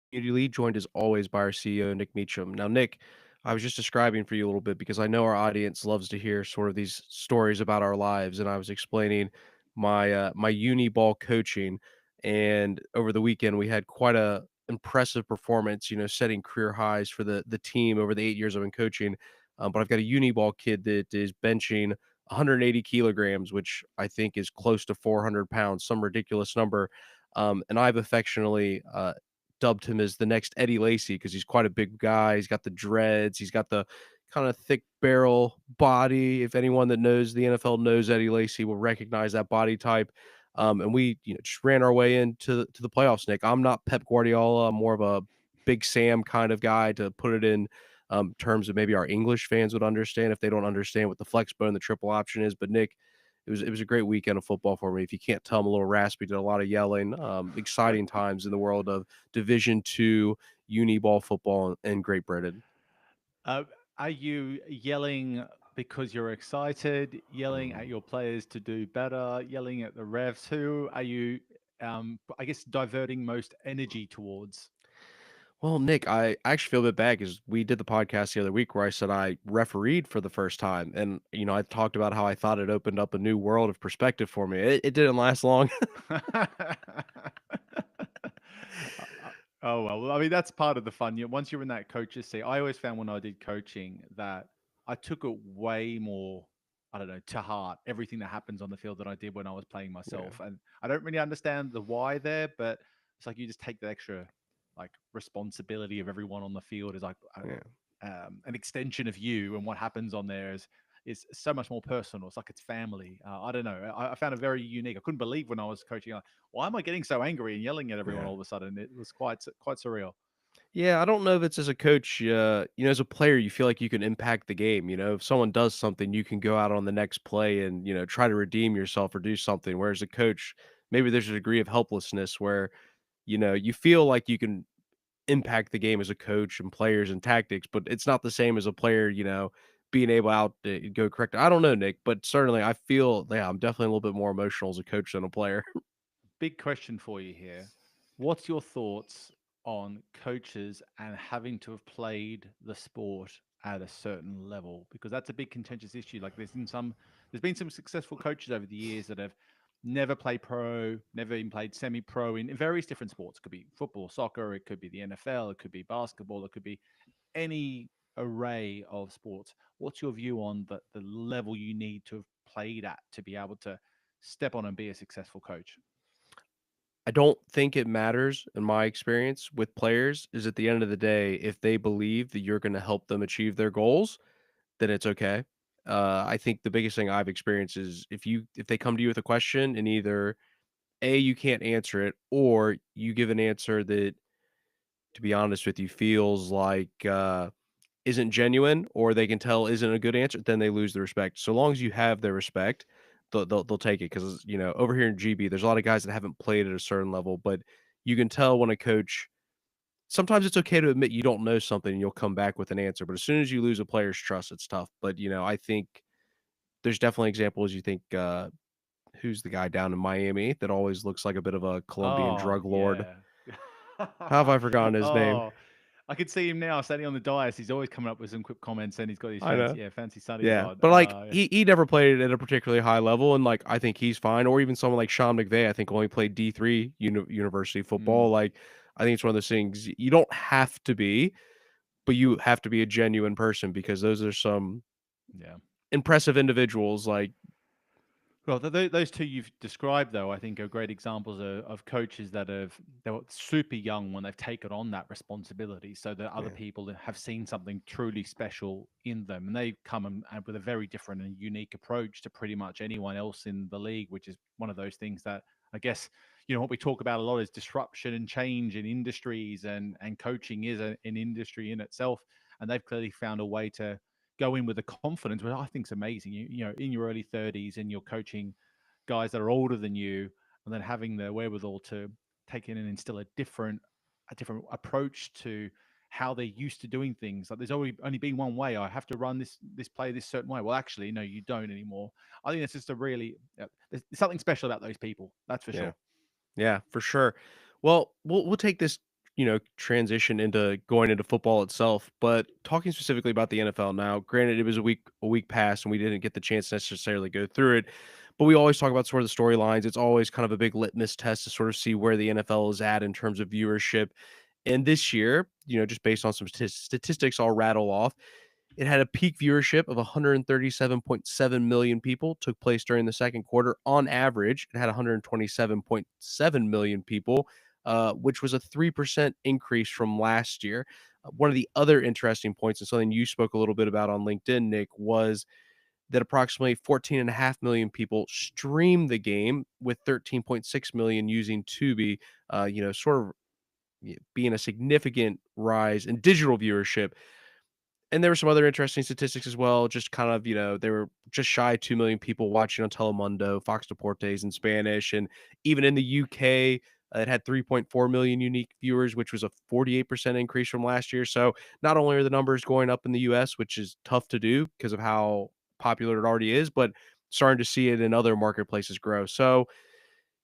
Community League, joined as always by our CEO, Nick Meacham. Now, Nick, I was just describing for you a little bit because I know our audience loves to hear sort of these stories about our lives, and I was explaining my uni ball coaching, and over the weekend we had quite a impressive performance, setting career highs for the team over the 8 years I've been coaching. But I've got a uni ball kid that is benching 180 kilograms, which I think is close to 400 pounds, some ridiculous number. And I've affectionately dubbed him as the next Eddie Lacy because he's quite a big guy. He's got the dreads. He's got the kind of thick barrel body. If anyone that knows the NFL knows Eddie Lacy will recognize that body type. And we, just ran our way into the playoffs. Nick, I'm not Pep Guardiola. I'm more of a Big Sam kind of guy, to put it in terms of maybe our English fans would understand if they don't understand what the flex bone, the triple option is. But Nick, it was a great weekend of football for me. If you can't tell, I'm a little raspy, did a lot of yelling. Exciting times in the world of Division Two uni ball football in Great Britain. Uh, are you yelling because you're excited, yelling at your players to do better, yelling at the refs? Who are you, I guess, diverting most energy towards? Well, Nick, I actually feel a bit bad because we did the podcast the other week where I said I refereed for the first time, and I talked about how I thought it opened up a new world of perspective for me. It didn't last long. Oh well, I mean that's part of the fun. Once you're in that coach's seat, I always found when I did coaching that I took it way more, I don't know, to heart everything that happens on the field than I did when I was playing Yeah, myself. And I don't really understand the why there, but it's like you just take the extra like responsibility of everyone on the field is like yeah. an extension of you, and what happens on there is so much more personal. It's like it's family. I don't know. I found it very unique. I couldn't believe when I was coaching. Like, why am I getting so angry and yelling at everyone Yeah. all of a sudden? It was quite surreal. Yeah, I don't know if it's as a coach, as a player, you feel like you can impact the game. If someone does something, you can go out on the next play and, try to redeem yourself or do something. Whereas a coach, maybe there's a degree of helplessness where, you feel like you can impact the game as a coach and players and tactics, but it's not the same as a player, being able out to go correct. I don't know, Nick, but certainly I feel, yeah, I'm definitely a little bit more emotional as a coach than a player. Big question for you here. What's your thoughts on coaches and having to have played the sport at a certain level? Because that's a big contentious issue. Like there's been some successful coaches over the years that have never played pro, never even played semi-pro in various different sports. It could be football, soccer, it could be the NFL, it could be basketball, it could be any array of sports. What's your view on the level you need to have played at to be able to step on and be a successful coach? I don't think it matters in my experience with players is at the end of the day, if they believe that you're going to help them achieve their goals, then it's okay. I think the biggest thing I've experienced is if they come to you with a question and either A, you can't answer it, or you give an answer that, to be honest with you, feels like isn't genuine, or they can tell isn't a good answer, then they lose the respect. So long as you have their respect, they'll take it because over here in GB, there's a lot of guys that haven't played at a certain level, but you can tell when a coach. Sometimes it's okay to admit you don't know something and you'll come back with an answer, but as soon as you lose a player's trust, it's tough. But I think there's definitely examples. You think who's the guy down in Miami that always looks like a bit of a Colombian Oh drug lord? yeah. How have I forgotten his name? Oh, I could see him now standing on the dais. He's always coming up with some quick comments, and he's got his I know. fancy sunnies Yeah, on. but, like, he never played at a particularly high level, and, like, I think he's fine, or even someone like Sean McVay, I think only played D3 university football. Mm, Like, I think it's one of those things you don't have to be, but you have to be a genuine person because those are some yeah. impressive individuals, like. Well, those two you've described, though, I think are great examples of coaches that they were super young when they've taken on that responsibility, so that other Yeah, people that have seen something truly special in them, and they come and with a very different and unique approach to pretty much anyone else in the league, which is one of those things that I guess what we talk about a lot is disruption and change in industries, and coaching is an industry in itself, and they've clearly found a way to go in with the confidence, which I think is amazing. In your early 30s and you're coaching guys that are older than you, and then having the wherewithal to take in and instill a different approach to how they're used to doing things. Like there's only been one way. I have to run this play this certain way. Well, actually, no, you don't anymore. I think that's just a really there's something special about those people. That's for yeah. sure. Yeah, for sure. Well, we'll take this transition into going into football itself. But talking specifically about the NFL now, granted, it was a week past, and we didn't get the chance to necessarily go through it. But we always talk about sort of the storylines. It's always kind of a big litmus test to sort of see where the NFL is at in terms of viewership. And this year, just based on some statistics, I'll rattle off. It had a peak viewership of 137.7 million people, took place during the second quarter. On average, it had 127.7 million people, which was a 3% increase from last year. One of the other interesting points, and something you spoke a little bit about on LinkedIn, Nick, was that approximately 14.5 million people streamed the game, with 13.6 million using Tubi, sort of being a significant rise in digital viewership. And there were some other interesting statistics as well. Just kind of, there were just shy of 2 million people watching on Telemundo, Fox Deportes in Spanish. And even in the UK, it had 3.4 million unique viewers, which was a 48% increase from last year. So not only are the numbers going up in the US, which is tough to do because of how popular it already is, but starting to see it in other marketplaces grow. So,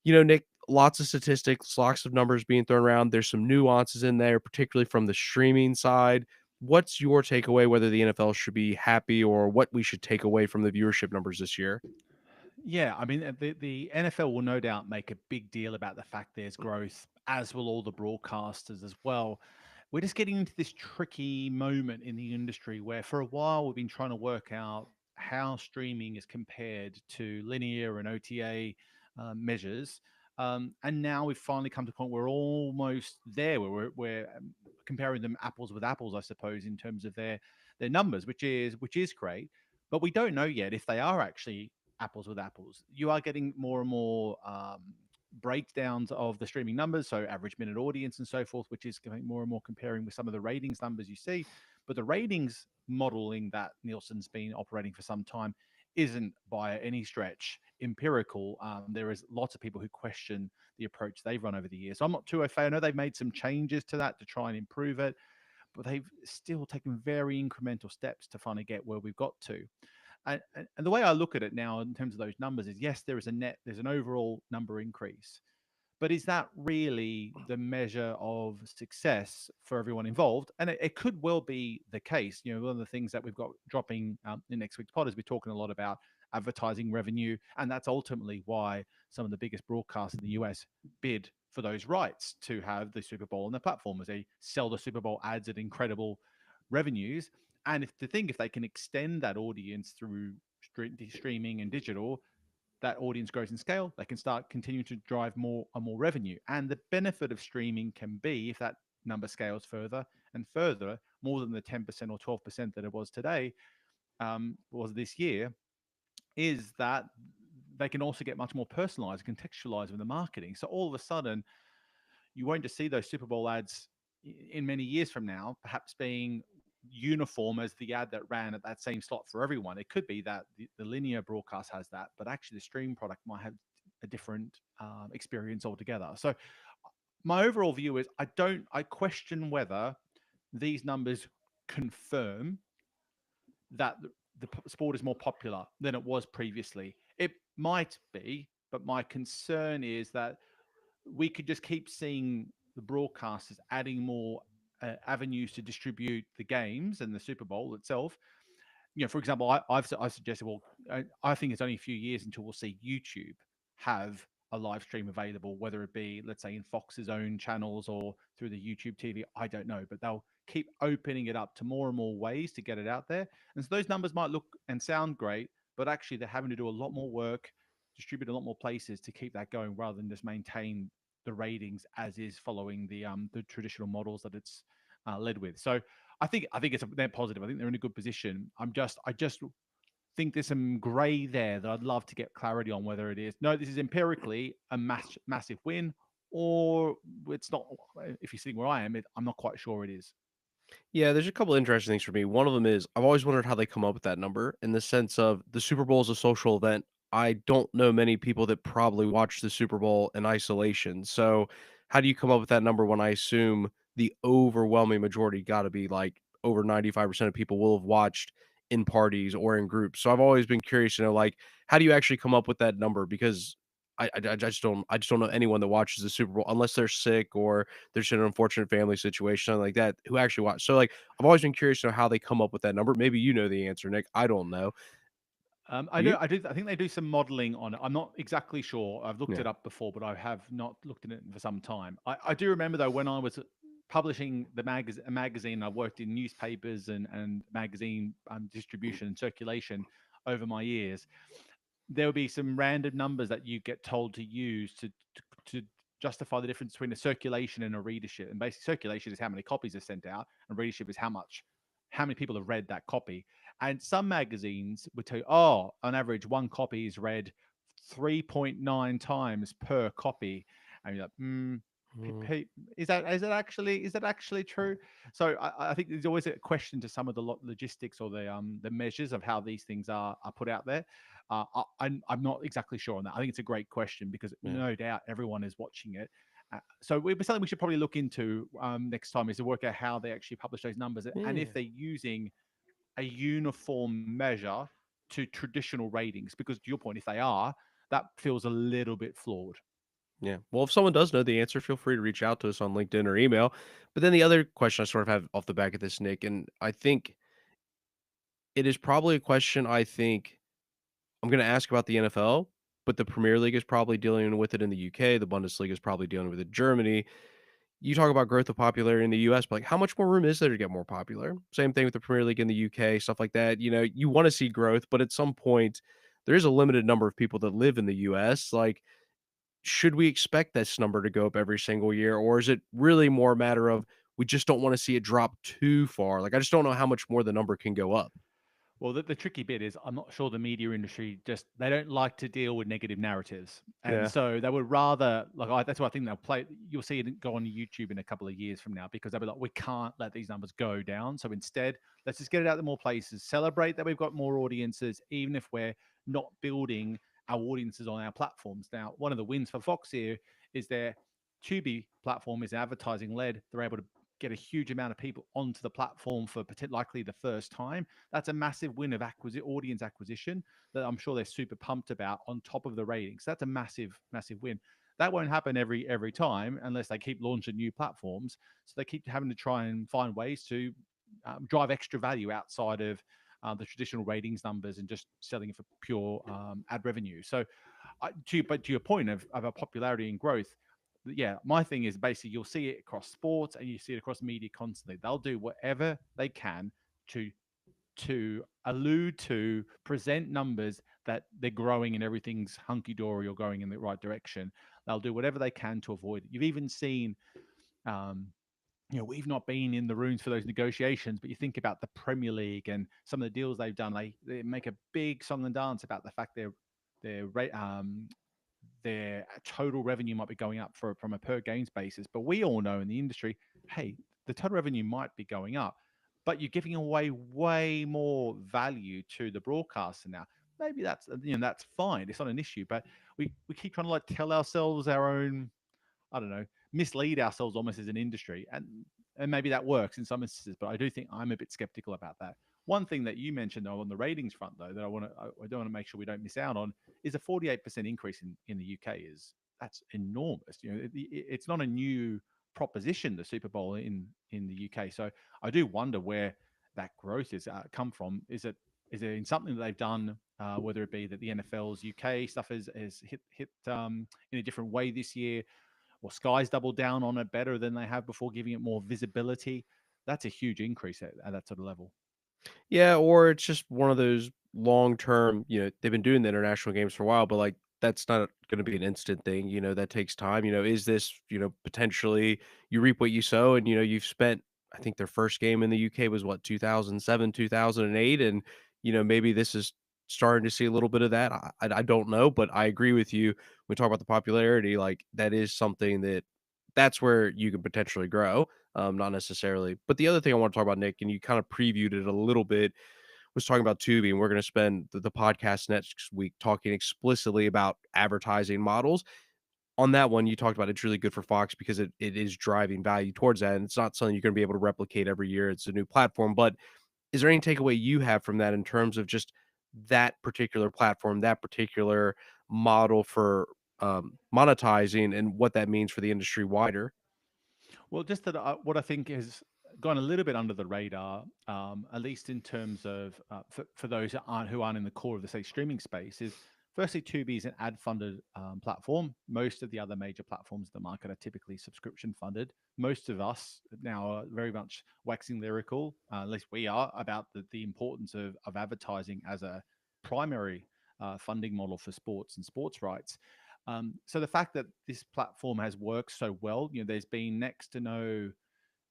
Nick, lots of statistics, lots of numbers being thrown around. There's some nuances in there, particularly from the streaming side. What's your takeaway, whether the NFL should be happy or what we should take away from the viewership numbers this year? Yeah, I mean, the NFL will no doubt make a big deal about the fact there's growth, as will all the broadcasters as well. We're just getting into this tricky moment in the industry where for a while we've been trying to work out how streaming is compared to linear and OTA measures. And now we've finally come to a point where we're almost there, where we're comparing them apples with apples, I suppose, in terms of their numbers, which is great. But we don't know yet if they are actually apples with apples. You are getting more and more breakdowns of the streaming numbers, so average minute audience and so forth, which is going more and more comparing with some of the ratings numbers you see. But the ratings modeling that Nielsen's been operating for some time isn't by any stretch empirical. There is lots of people who question the approach they've run over the years. So I'm not too au fait. I know they've made some changes to that to try and improve it, but they've still taken very incremental steps to finally get where we've got to. And the way I look at it now in terms of those numbers is yes, there's an overall number increase, but is that really the measure of success for everyone involved? And it could well be the case. One of the things that we've got dropping in next week's pod is we're talking a lot about advertising revenue, and that's ultimately why some of the biggest broadcasts in the US bid for those rights to have the Super Bowl on their platform, as they sell the Super Bowl ads at incredible revenues. And if they can extend that audience through streaming and digital, that audience grows in scale, they can start continuing to drive more and more revenue. And the benefit of streaming can be, if that number scales further and further, more than the 10% or 12% that it was today, was this year, is that they can also get much more personalized, contextualized with the marketing. So all of a sudden, you won't just see those Super Bowl ads in many years from now, perhaps being uniform as the ad that ran at that same slot for everyone. It could be that the linear broadcast has that, but actually the stream product might have a different experience altogether. So my overall view is I question whether these numbers confirm that the sport is more popular than it was previously. It might be, but my concern is that we could just keep seeing the broadcasters adding more avenues to distribute the games and the Super Bowl itself. For example, I've suggested, well, I think it's only a few years until we'll see YouTube have a live stream available, whether it be, let's say, in Fox's own channels or through the YouTube TV. I don't know, but they'll keep opening it up to more and more ways to get it out there. And so those numbers might look and sound great, but actually they're having to do a lot more work, distribute a lot more places to keep that going, rather than just maintain the ratings as is following the traditional models that it's led with. So I think they're positive. I think they're in a good position. I just think there's some grey there that I'd love to get clarity on, whether it is no, this is empirically a massive win, or it's not. If you're sitting where I am, I'm not quite sure it is. Yeah, there's a couple interesting things for me. One of them is I've always wondered how they come up with that number in the sense of the Super Bowl is a social event. I don't know many people that probably watch the Super Bowl in isolation. So, how do you come up with that number when I assume the overwhelming majority got to be like over 95% of people will have watched in parties or in groups? So, I've always been curious to know, like, how do you actually come up with that number? Because I just don't know anyone that watches the Super Bowl unless they're sick or there's an unfortunate family situation, something like that, who actually watch. So, like, I've always been curious to know how they come up with that number. Maybe you know the answer, Nick. I don't know. I Do know you? I do. I think they do some modeling on it. I'm not exactly sure. I've looked Yeah. it up before, but I have not looked at it for some time. I do remember though when I was publishing a magazine. I worked in newspapers and magazine distribution and circulation over my years. There would be some random numbers that you get told to use to justify the difference between a circulation and a readership. And basically, circulation is how many copies are sent out, and readership is how many people have read that copy. And some magazines would tell you, oh, on average, one copy is read 3.9 times per copy. And you're like, Mm, is that actually true? So I think there's always a question to some of the logistics or the measures of how these things are put out there. I'm not exactly sure on that. I think it's a great question because yeah. no doubt everyone is watching it. So something we should probably look into next time is to work out how they actually publish those numbers and if Yeah. they're using a uniform measure to traditional ratings. Because to your point, if they are, that feels a little bit flawed. Yeah. Well, if someone does know the answer, feel free to reach out to us on LinkedIn or email. But then the other question I sort of have off the back of this, Nick, and I think it is probably a question I think I'm going to ask about the NFL, but the Premier League is probably dealing with it in the UK. The Bundesliga is probably dealing with it in Germany. You talk about growth of popularity in the US, but like how much more room is there to get more popular? Same thing with the Premier League in the UK, stuff like that. You want to see growth, but at some point, there is a limited number of people that live in the US. Like, should we expect this number to go up every single year? Or is it really more a matter of we just don't want to see it drop too far? Like, I just don't know how much more the number can go up. Well, the tricky bit is I'm not sure the media industry just they don't like to deal with negative narratives, and Yeah. so they would rather that's why I think they'll play. You'll see it go on YouTube in a couple of years from now because they'll be like, we can't let these numbers go down. So instead, let's just get it out to more places, celebrate that we've got more audiences, even if we're not building our audiences on our platforms. Now, one of the wins for Fox here is their Tubi platform is advertising led. They're able to get a huge amount of people onto the platform for likely the first time. That's a massive win of audience acquisition that I'm sure they're super pumped about on top of the ratings. That's a massive, massive win. That won't happen every time unless they keep launching new platforms. So they keep having to try and find ways to drive extra value outside of the traditional ratings numbers and just selling it for pure ad revenue. So, but to your point of a popularity and growth, yeah, my thing is basically you'll see it across sports and you see it across media constantly. They'll do whatever they can to allude to present numbers that they're growing and everything's hunky dory or going in the right direction. They'll do whatever they can to avoid it. You've even seen um, we've not been in the rooms for those negotiations, but you think about the Premier League and some of the deals they've done. They make a big song and dance about the fact their their total revenue might be going up from a per games basis. But we all know in the industry, hey, the total revenue might be going up, but you're giving away way more value to the broadcaster now. Maybe that's fine. It's not an issue, but we keep trying to like tell ourselves our own, I don't know, mislead ourselves almost as an industry. And maybe that works in some instances, but I do think I'm a bit skeptical about that. One thing that you mentioned though on the ratings front though that I don't want to make sure we don't miss out on is a 48% increase in the UK is that's enormous. It's not a new proposition, the Super Bowl in the UK. So I do wonder where that growth is come from. Is it in something that they've done, whether it be that the NFL's UK stuff has hit in a different way this year, or Sky's doubled down on it better than they have before, giving it more visibility. That's a huge increase at that sort of level. Yeah, or it's just one of those long term, they've been doing the international games for a while, but like that's not going to be an instant thing, that takes time. Is this, potentially you reap what you sow and you've spent I think their first game in the UK was what 2007, 2008 and maybe this is starting to see a little bit of that. I don't know, but I agree with you. We talk about the popularity, like that is something that's where you can potentially grow, not necessarily. But the other thing I want to talk about, Nick, and you kind of previewed it a little bit, was talking about Tubi, and we're going to spend the podcast next week talking explicitly about advertising models. On that one, you talked about it's really good for Fox because it is driving value towards that, and it's not something you're going to be able to replicate every year. It's a new platform, but is there any takeaway you have from that in terms of just that particular platform, that particular model for monetizing and what that means for the industry wider. Well, just that what I think has gone a little bit under the radar, at least in terms of for those who aren't in the core of the say streaming space, is firstly Tubi is an ad-funded platform. Most of the other major platforms in the market are typically subscription-funded. Most of us now are very much waxing lyrical, at least we are, about the importance of advertising as a primary funding model for sports and sports rights. So the fact that this platform has worked so well, there's been next to no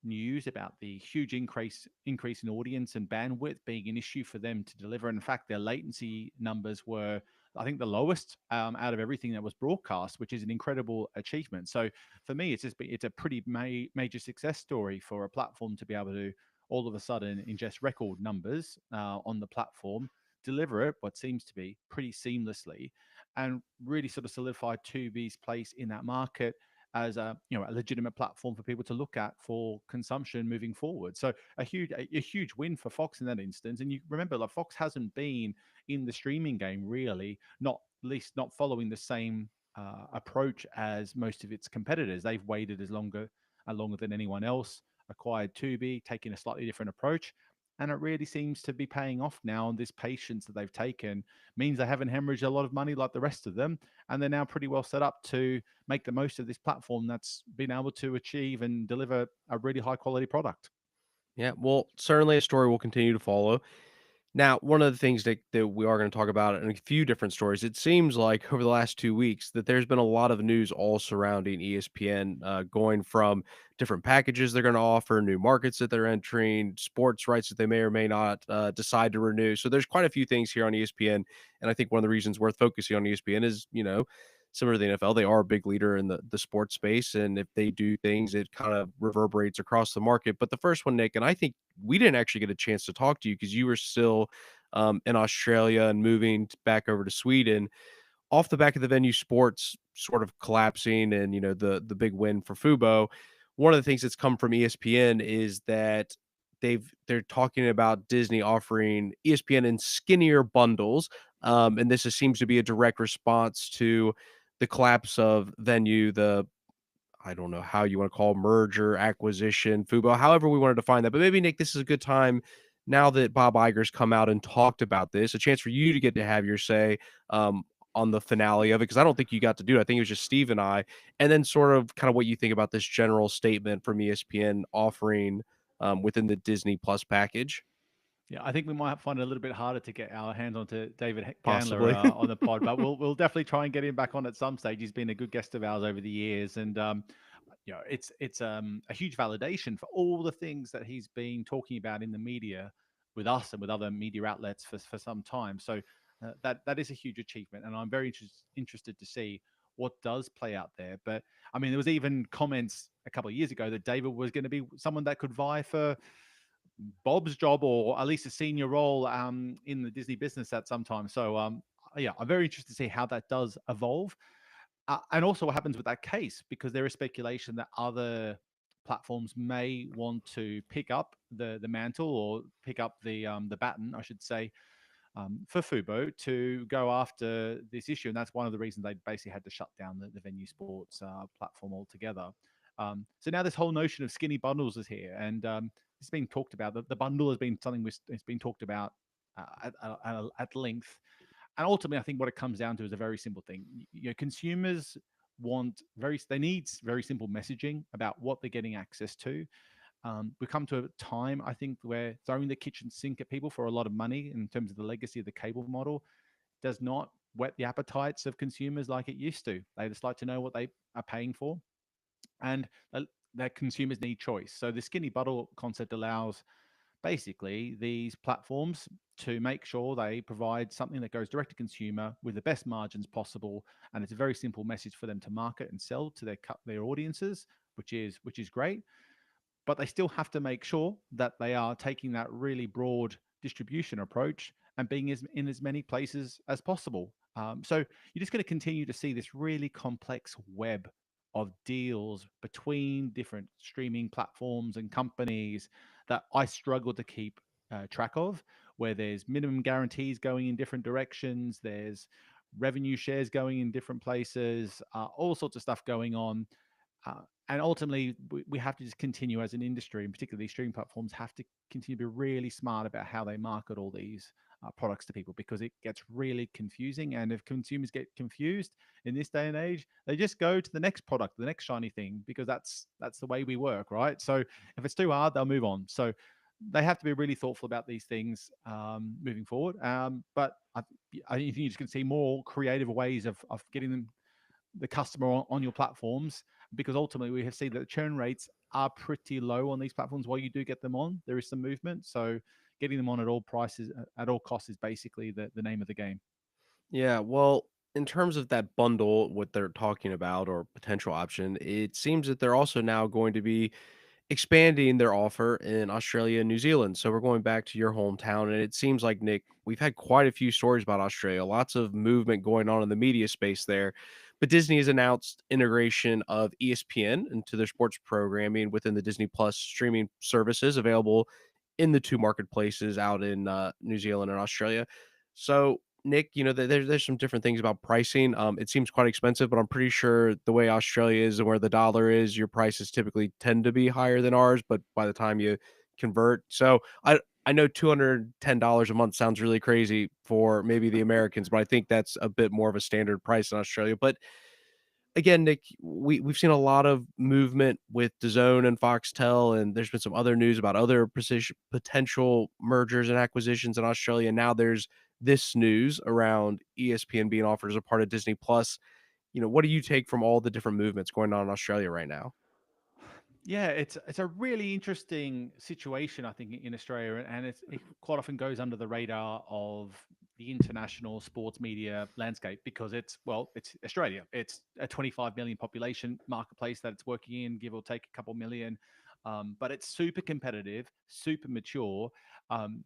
news about the huge increase in audience and bandwidth being an issue for them to deliver. In fact, their latency numbers were, I think, the lowest out of everything that was broadcast, which is an incredible achievement. So for me, it's a pretty major success story for a platform to be able to all of a sudden ingest record numbers on the platform, deliver it what seems to be pretty seamlessly, and really sort of solidify Tubi's place in that market as a legitimate platform for people to look at for consumption moving forward. So a huge win for Fox in that instance. And you remember, like, Fox hasn't been in the streaming game really, not least not following the same approach as most of its competitors. They've waited longer than anyone else, acquired Tubi, taking a slightly different approach. And it really seems to be paying off now. And this patience that they've taken means they haven't hemorrhaged a lot of money like the rest of them. And they're now pretty well set up to make the most of this platform that's been able to achieve and deliver a really high quality product. Yeah, well, certainly a story we'll continue to follow. Now, one of the things that we are going to talk about in a few different stories, it seems like over the last 2 weeks that there's been a lot of news all surrounding ESPN, going from different packages they're going to offer, new markets that they're entering, sports rights that they may or may not decide to renew. So there's quite a few things here on ESPN, and I think one of the reasons worth focusing on ESPN is, similar to the NFL, they are a big leader in the sports space, and if they do things, it kind of reverberates across the market. But the first one, Nick, and I think we didn't actually get a chance to talk to you because you were still in Australia and moving back over to Sweden off the back of the venue sports sort of collapsing and the big win for Fubo. One of the things that's come from ESPN is that they're talking about Disney offering ESPN in skinnier bundles, and seems to be a direct response to the collapse of venue, the I don't know how you want to call merger, acquisition, Fubo, however we want to define that. But maybe, Nick, this is a good time now that Bob Iger's come out and talked about this, a chance for you to get to have your say on the finale of it, because I don't think you got to do it. I think it was just Steve and I. And then sort of kind of what you think about this general statement from ESPN offering within the Disney Plus package, Yeah, I think we might find it a little bit harder to get our hands onto David Gandler possibly. on the pod, but we'll definitely try and get him back on at some stage. He's been a good guest of ours over the years, and it's a huge validation for all the things that he's been talking about in the media with us and with other media outlets for some time. So that is a huge achievement, and I'm very interested to see what does play out there. But I mean, there was even comments a couple of years ago that David was going to be someone that could vie for Bob's job or at least a senior role in the Disney business at some time. So yeah, I'm very interested to see how that does evolve, and also what happens with that case, because there is speculation that other platforms may want to pick up the mantle or pick up the baton, I should say, for Fubo to go after this issue. And that's one of the reasons they basically had to shut down the venue sports platform altogether. So now this whole notion of skinny bundles is here, and it's been talked about. The bundle has been something it's been talked about at length. And ultimately, I think what it comes down to is a very simple thing. Consumers they need very simple messaging about what they're getting access to. We've come to a time, I think, where throwing the kitchen sink at people for a lot of money in terms of the legacy of the cable model does not whet the appetites of consumers like it used to. They just like to know what they are paying for, and that consumers need choice. So the skinny bottle concept allows basically these platforms to make sure they provide something that goes direct to consumer with the best margins possible, and it's a very simple message for them to market and sell to their audiences, which is great. But they still have to make sure that they are taking that really broad distribution approach and being in as many places as possible. So you're just going to continue to see this really complex web of deals between different streaming platforms and companies that I struggle to keep track of, where there's minimum guarantees going in different directions. There's revenue shares going in different places, all sorts of stuff going on. And ultimately, we have to just continue as an industry, and particularly these streaming platforms, have to continue to be really smart about how they market all these products to people, because it gets really confusing. And if consumers get confused in this day and age, they just go to the next product, the next shiny thing, because that's the way we work, right? So if it's too hard, they'll move on. So they have to be really thoughtful about these things moving forward. But I think you just can see more creative ways of getting them, the customer, on your platforms, because ultimately we have seen that the churn rates are pretty low on these platforms. While you do get them on, there is some movement. So getting them on at all prices, at all costs, is basically the name of the game. Yeah, well, in terms of that bundle, what they're talking about or potential option, it seems that they're also now going to be expanding their offer in Australia and New Zealand. So we're going back to your hometown, and it seems like, Nick, we've had quite a few stories about Australia, lots of movement going on in the media space there. But Disney has announced integration of ESPN into their sports programming within the Disney Plus streaming services available in the two marketplaces out in New Zealand and Australia. So, Nick, there's some different things about pricing. It seems quite expensive, but I'm pretty sure the way Australia is and where the dollar is, your prices typically tend to be higher than ours. But by the time you convert, so I know $210 a month sounds really crazy for maybe the Americans, but I think that's a bit more of a standard price in Australia. But again, Nick, we've seen a lot of movement with DAZN and Foxtel, and there's been some other news about other potential mergers and acquisitions in Australia. Now there's this news around ESPN being offered as a part of Disney Plus. What do you take from all the different movements going on in Australia right now? Yeah, it's a really interesting situation, I think, in Australia, and it quite often goes under the radar of the international sports media landscape, because it's Australia. It's a 25 million population marketplace that it's working in, give or take a couple million, but it's super competitive, super mature. Um,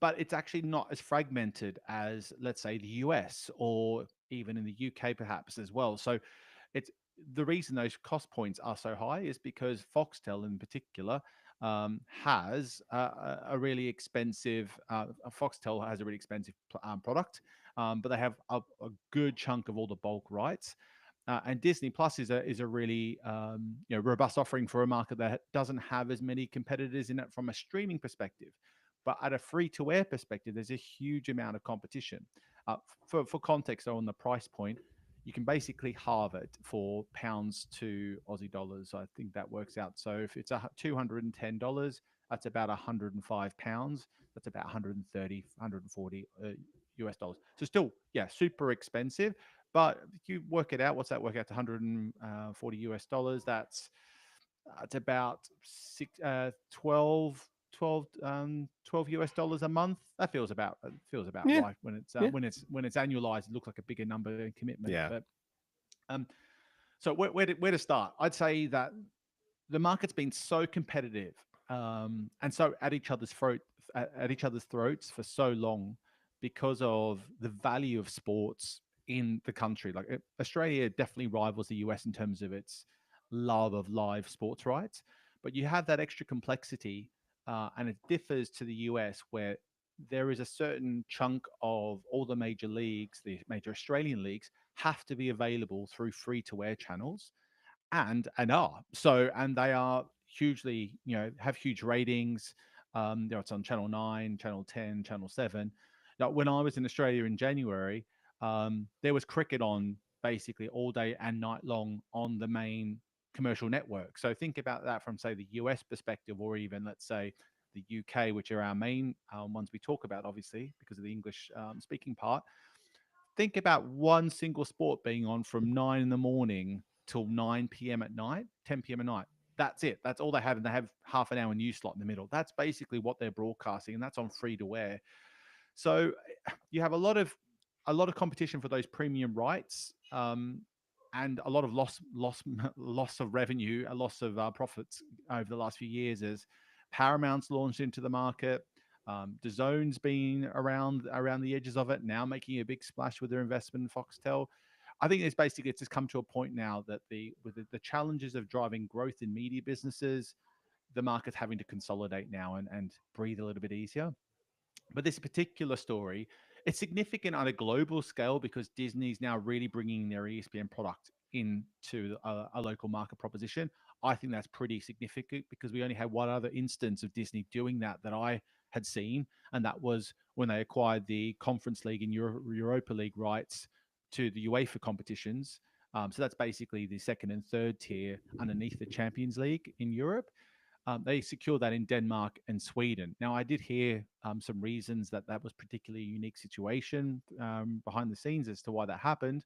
but it's actually not as fragmented as, let's say, the US, or even in the UK perhaps as well. So it's the reason those cost points are so high is because Foxtel in particular has a really expensive Foxtel has a really expensive product, but they have a good chunk of all the bulk rights. And Disney Plus is a really robust offering for a market that doesn't have as many competitors in it from a streaming perspective. But at a free to air perspective, there's a huge amount of competition. For context, though, on the price point, you can basically halve it for pounds to Aussie dollars. I think that works out. So if it's $210, that's about £105. That's about 130, 140 US dollars. So still, yeah, super expensive. But if you work it out, what's that work out to? 140 US dollars. That's about 12 US dollars a month. That feels about Yeah, right when yeah, when it's annualized. It looks like a bigger number and commitment. yeah. But um, so where to start? I'd say that the market's been so competitive, and so at each other's throats for so long, because of the value of sports in the country. Like Australia definitely rivals the US in terms of its love of live sports rights, but you have that extra complexity, and it differs to the US, where there is a certain chunk of all the major leagues, the major Australian leagues, have to be available through free to air channels, and are so, and they are hugely, have huge ratings. It's on Channel 9, Channel 10, Channel 7. Now, when I was in Australia in January, there was cricket on basically all day and night long on the main commercial network. So think about that from, say, the US perspective, or even, let's say, the UK, which are our main ones we talk about, obviously, because of the English speaking part. Think about one single sport being on from 9 in the morning till 9 p.m. at night, 10 p.m. at night. That's it. That's all they have. And they have half an hour news slot in the middle. That's basically what they're broadcasting, and that's on free to air. So you have a lot of competition for those premium rights, and a lot of loss of revenue, a loss of profits over the last few years as Paramount's launched into the market. The zone's been around the edges of it, now making a big splash with their investment in Foxtel. I think it's just come to a point now that with the challenges of driving growth in media businesses, the market's having to consolidate now and breathe a little bit easier. But this particular story It's significant on a global scale because Disney's now really bringing their ESPN product into a local market proposition. I think that's pretty significant because we only had one other instance of Disney doing that that I had seen, and that was when they acquired the Conference League and Europa League rights to the UEFA competitions. So that's basically the second and third tier underneath the Champions League in Europe. They secured that in Denmark and Sweden. Now, I did hear some reasons that that was particularly unique situation behind the scenes as to why that happened.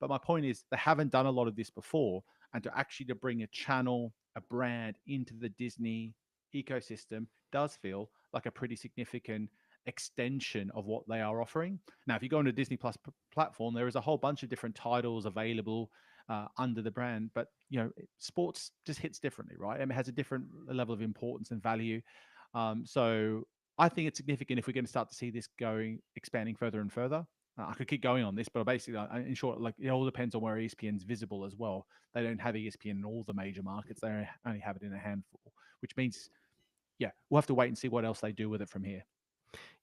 But my point is, they haven't done a lot of this before, and to bring a channel, a brand into the Disney ecosystem does feel like a pretty significant extension of what they are offering. Now, if you go on a Disney Plus platform, there is a whole bunch of different titles available under the brand, but sports just hits differently, right? I mean, it has a different level of importance and value. So I think it's significant if we're going to start to see this expanding further and further. I could keep going on this, but basically, in short, like it all depends on where ESPN's visible as well. They don't have ESPN in all the major markets; they only have it in a handful, which means, yeah, we'll have to wait and see what else they do with it from here.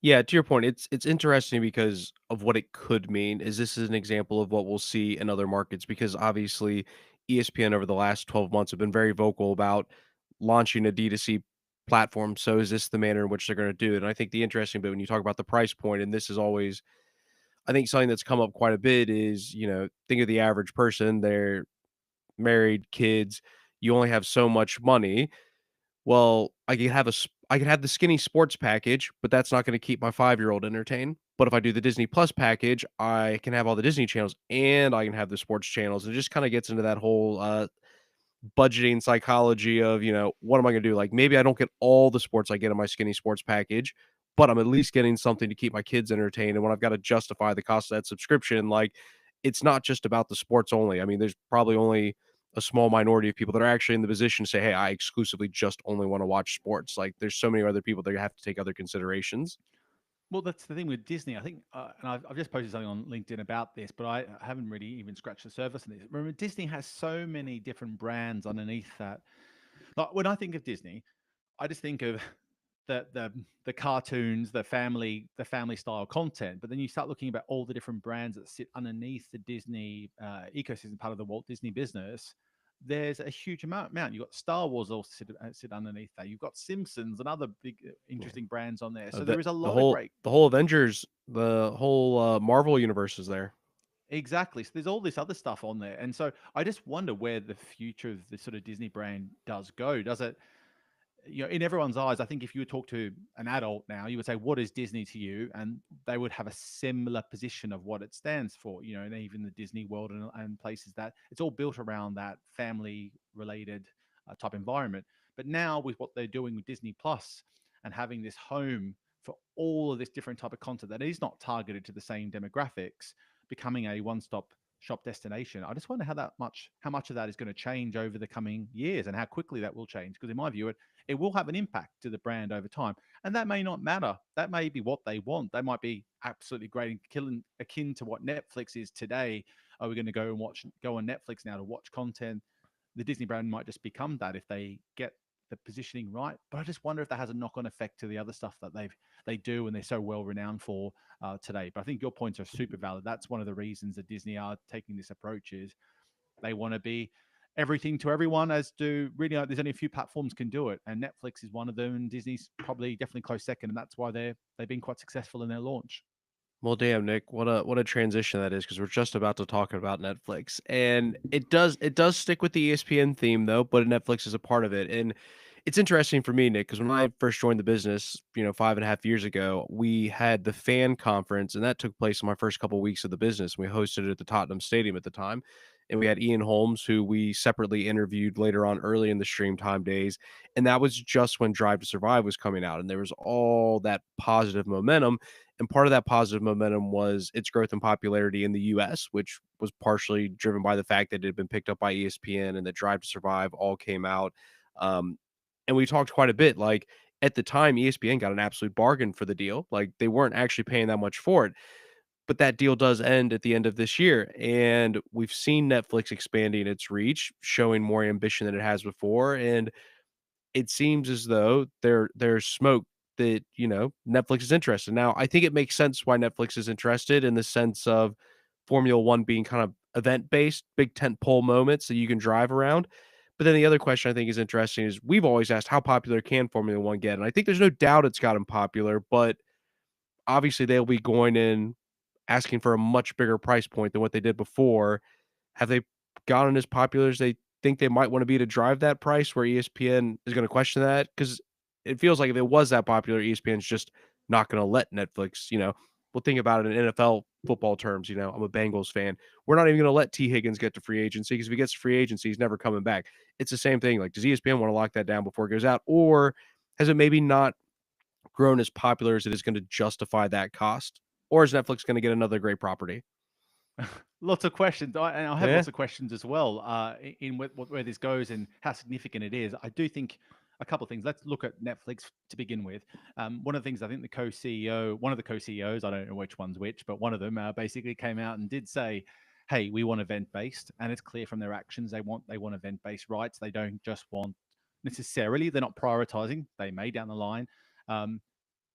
Yeah, to your point, it's interesting because of what it could mean. Is this is an example of what we'll see in other markets? Because obviously, ESPN over the last 12 months have been very vocal about launching a D2C platform. So is this the manner in which they're going to do it? And I think the interesting bit when you talk about the price point, and this is always, I think something that's come up quite a bit is, think of the average person, they're married, kids, you only have so much money. Well, I could have the skinny sports package, but that's not gonna keep my five-year-old entertained. But if I do the Disney Plus package, I can have all the Disney channels and I can have the sports channels. It just kinda gets into that whole, budgeting psychology of, what am I gonna do? Like, maybe I don't get all the sports I get in my skinny sports package, but I'm at least getting something to keep my kids entertained, and when I've gotta justify the cost of that subscription, like, it's not just about the sports only. I mean, there's probably only a small minority of people that are actually in the position to say, "Hey, I exclusively just only wanna watch sports." Like, there's so many other people that have to take other considerations. Well, that's the thing with Disney. I think, and I've just posted something on LinkedIn about this, but I haven't really even scratched the surface on this. Remember, Disney has so many different brands underneath that. Like when I think of Disney, I just think of the cartoons, the family style content. But then you start looking about all the different brands that sit underneath the Disney ecosystem, part of the Walt Disney business. There's a huge amount. You've got Star Wars also sit underneath that. You've got Simpsons and other big Yeah. interesting brands on there. So The there is a the lot of whole great. the whole Avengers, the whole, Marvel universe is there. Exactly. So there's all this other stuff on there. And so I just wonder where the future of the sort of Disney brand does go. Does it, in everyone's eyes, I think if you would talk to an adult now, you would say, "What is Disney to you?" And they would have a similar position of what it stands for, and even the Disney World and places that it's all built around that family related type environment. But now with what they're doing with Disney Plus and having this home for all of this different type of content that is not targeted to the same demographics, becoming a one-stop shop destination. I just wonder how much of that is going to change over the coming years and how quickly that will change. Because in my view, it will have an impact to the brand over time. And that may not matter. That may be what they want. They might be absolutely great and akin to what Netflix is today. Are we going to go on Netflix now to watch content? The Disney brand might just become that if they get the positioning right. But I just wonder if that has a knock-on effect to the other stuff that they do and they're so well renowned for today. But I think your points are super valid. That's one of the reasons that Disney are taking this approach is they want to be everything to everyone, as do really. There's only a few platforms can do it, and Netflix is one of them, and Disney's probably definitely close second, and that's why they've been quite successful in their launch. Well, damn, Nick, what a transition that is because we're just about to talk about Netflix, and it does stick with the ESPN theme though, but Netflix is a part of it, and it's interesting for me, Nick, because when I first joined the business, 5.5 years ago, we had the fan conference, and that took place in my first couple weeks of the business. We hosted it at the Tottenham Stadium at the time, and we had Ian Holmes, who we separately interviewed later on early in the stream time days, and that was just when Drive to Survive was coming out, and there was all that positive momentum and part of that positive momentum was its growth and popularity in the US, which was partially driven by the fact that it had been picked up by ESPN and that Drive to Survive all came out. Um, and we talked quite a bit. Like at the time, ESPN got an absolute bargain for the deal. Like they weren't actually paying that much for it. But that deal does end at the end of this year. And we've seen Netflix expanding its reach, showing more ambition than it has before. And it seems as though there's smoke that, Netflix is interested. Now, I think it makes sense why Netflix is interested in the sense of Formula One being kind of event based, big tent pole moments that you can drive around. But then the other question I think is interesting is we've always asked how popular can Formula One get? And I think there's no doubt it's gotten popular, but obviously they'll be going in asking for a much bigger price point than what they did before. Have they gotten as popular as they think they might wanna be to drive that price where ESPN is gonna question that? Because it feels like if it was that popular, ESPN's just not gonna let Netflix, well, think about it in NFL football terms, I'm a Bengals fan. We're not even gonna let T. Higgins get to free agency because if he gets to free agency, he's never coming back. It's the same thing, like, does ESPN wanna lock that down before it goes out, or has it maybe not grown as popular as it is gonna justify that cost? Or is Netflix gonna get another great property? Lots of questions. And I have Yeah. lots of questions as well in where this goes and how significant it is. I do think a couple of things. Let's look at Netflix to begin with. One of the things I think one of the co-CEOs, I don't know which one's which, but one of them basically came out and did say, "Hey, we want event based," and it's clear from their actions they want event based rights. They don't just want necessarily. They're not prioritizing. They may down the line. Um,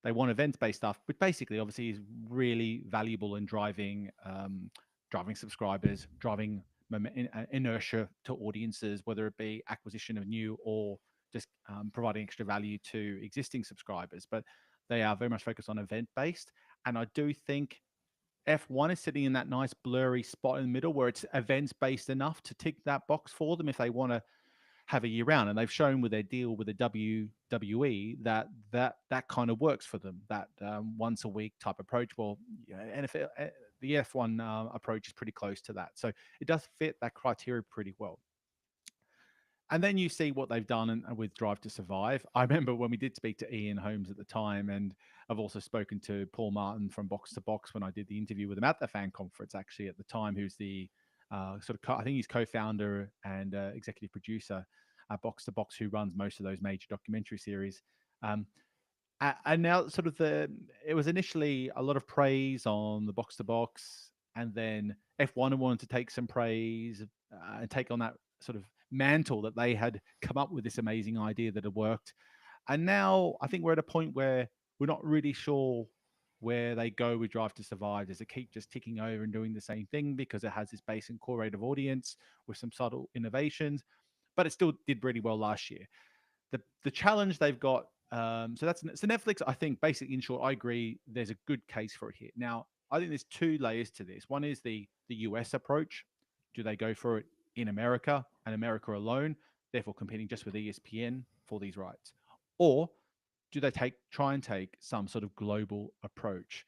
they want event-based stuff, but basically, obviously, is really valuable in driving subscribers, driving inertia to audiences, whether it be acquisition of new or just providing extra value to existing subscribers. But they are very much focused on event-based, and I do think F1 is sitting in that nice blurry spot in the middle where it's events-based enough to tick that box for them if they want to have a year round, and they've shown with their deal with the WWE that kind of works for them. That once a week type approach. Well, NFL, the F1 approach is pretty close to that, so it does fit that criteria pretty well. And then you see what they've done with Drive to Survive. I remember when we did speak to Ian Holmes at the time, and I've also spoken to Paul Martin from Box to Box when I did the interview with him at the fan conference, actually, at the time, who's the I think he's co-founder and executive producer at Box to Box, who runs most of those major documentary series. Um, and now it was initially a lot of praise on the Box to Box, and then F1 wanted to take some praise and take on that sort of mantle that they had come up with this amazing idea that had worked. And now I think we're at a point where we're not really sure where they go with Drive to Survive. Does it keep just ticking over and doing the same thing because it has this base and core rate of audience with some subtle innovations? But it still did really well last year. The challenge they've got, so Netflix, I think, basically, in short, I agree there's a good case for it here. Now, I think there's two layers to this. One is the US approach. Do they go for it in America and America alone, therefore competing just with ESPN for these rights? Or do they try and take some sort of global approach?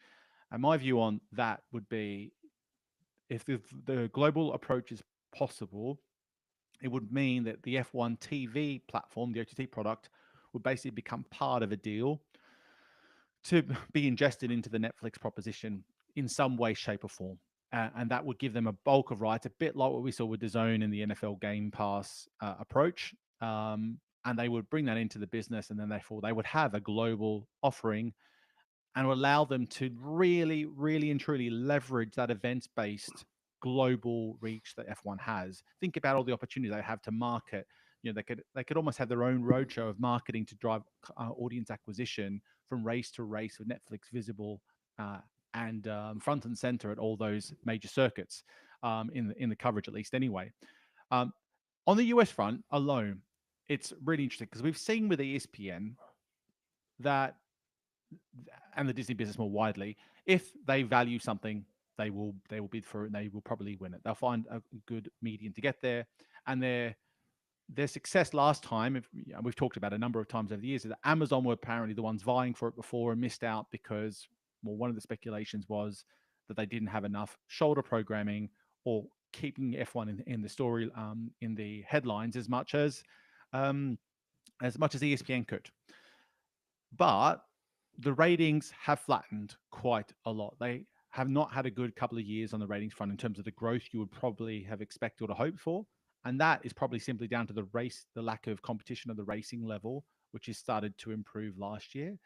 And my view on that would be, if the global approach is possible, it would mean that the F1 TV platform, the OTT product, would basically become part of a deal to be ingested into the Netflix proposition in some way, shape, or form. And that would give them a bulk of rights, a bit like what we saw with the Zone in the NFL Game Pass approach. And they would bring that into the business, and then therefore they would have a global offering and would allow them to really, really and truly leverage that events-based global reach that F1 has. Think about all the opportunities they have to market. They could almost have their own roadshow of marketing to drive audience acquisition from race to race with Netflix visible and front and center at all those major circuits in the coverage, at least anyway. Um, on the US front alone, it's really interesting because we've seen with ESPN that, and the Disney business more widely, if they value something, they will bid for it and they will probably win it. They'll find a good medium to get there, and their success last time, we've talked about a number of times over the years, is that Amazon were apparently the ones vying for it before and missed out because, well, one of the speculations was that they didn't have enough shoulder programming or keeping F1 in the story, in the headlines as much as ESPN could. But the ratings have flattened quite a lot. They have not had a good couple of years on the ratings front in terms of the growth you would probably have expected or hoped for. And that is probably simply down to the lack of competition at the racing level, which has started to improve last year.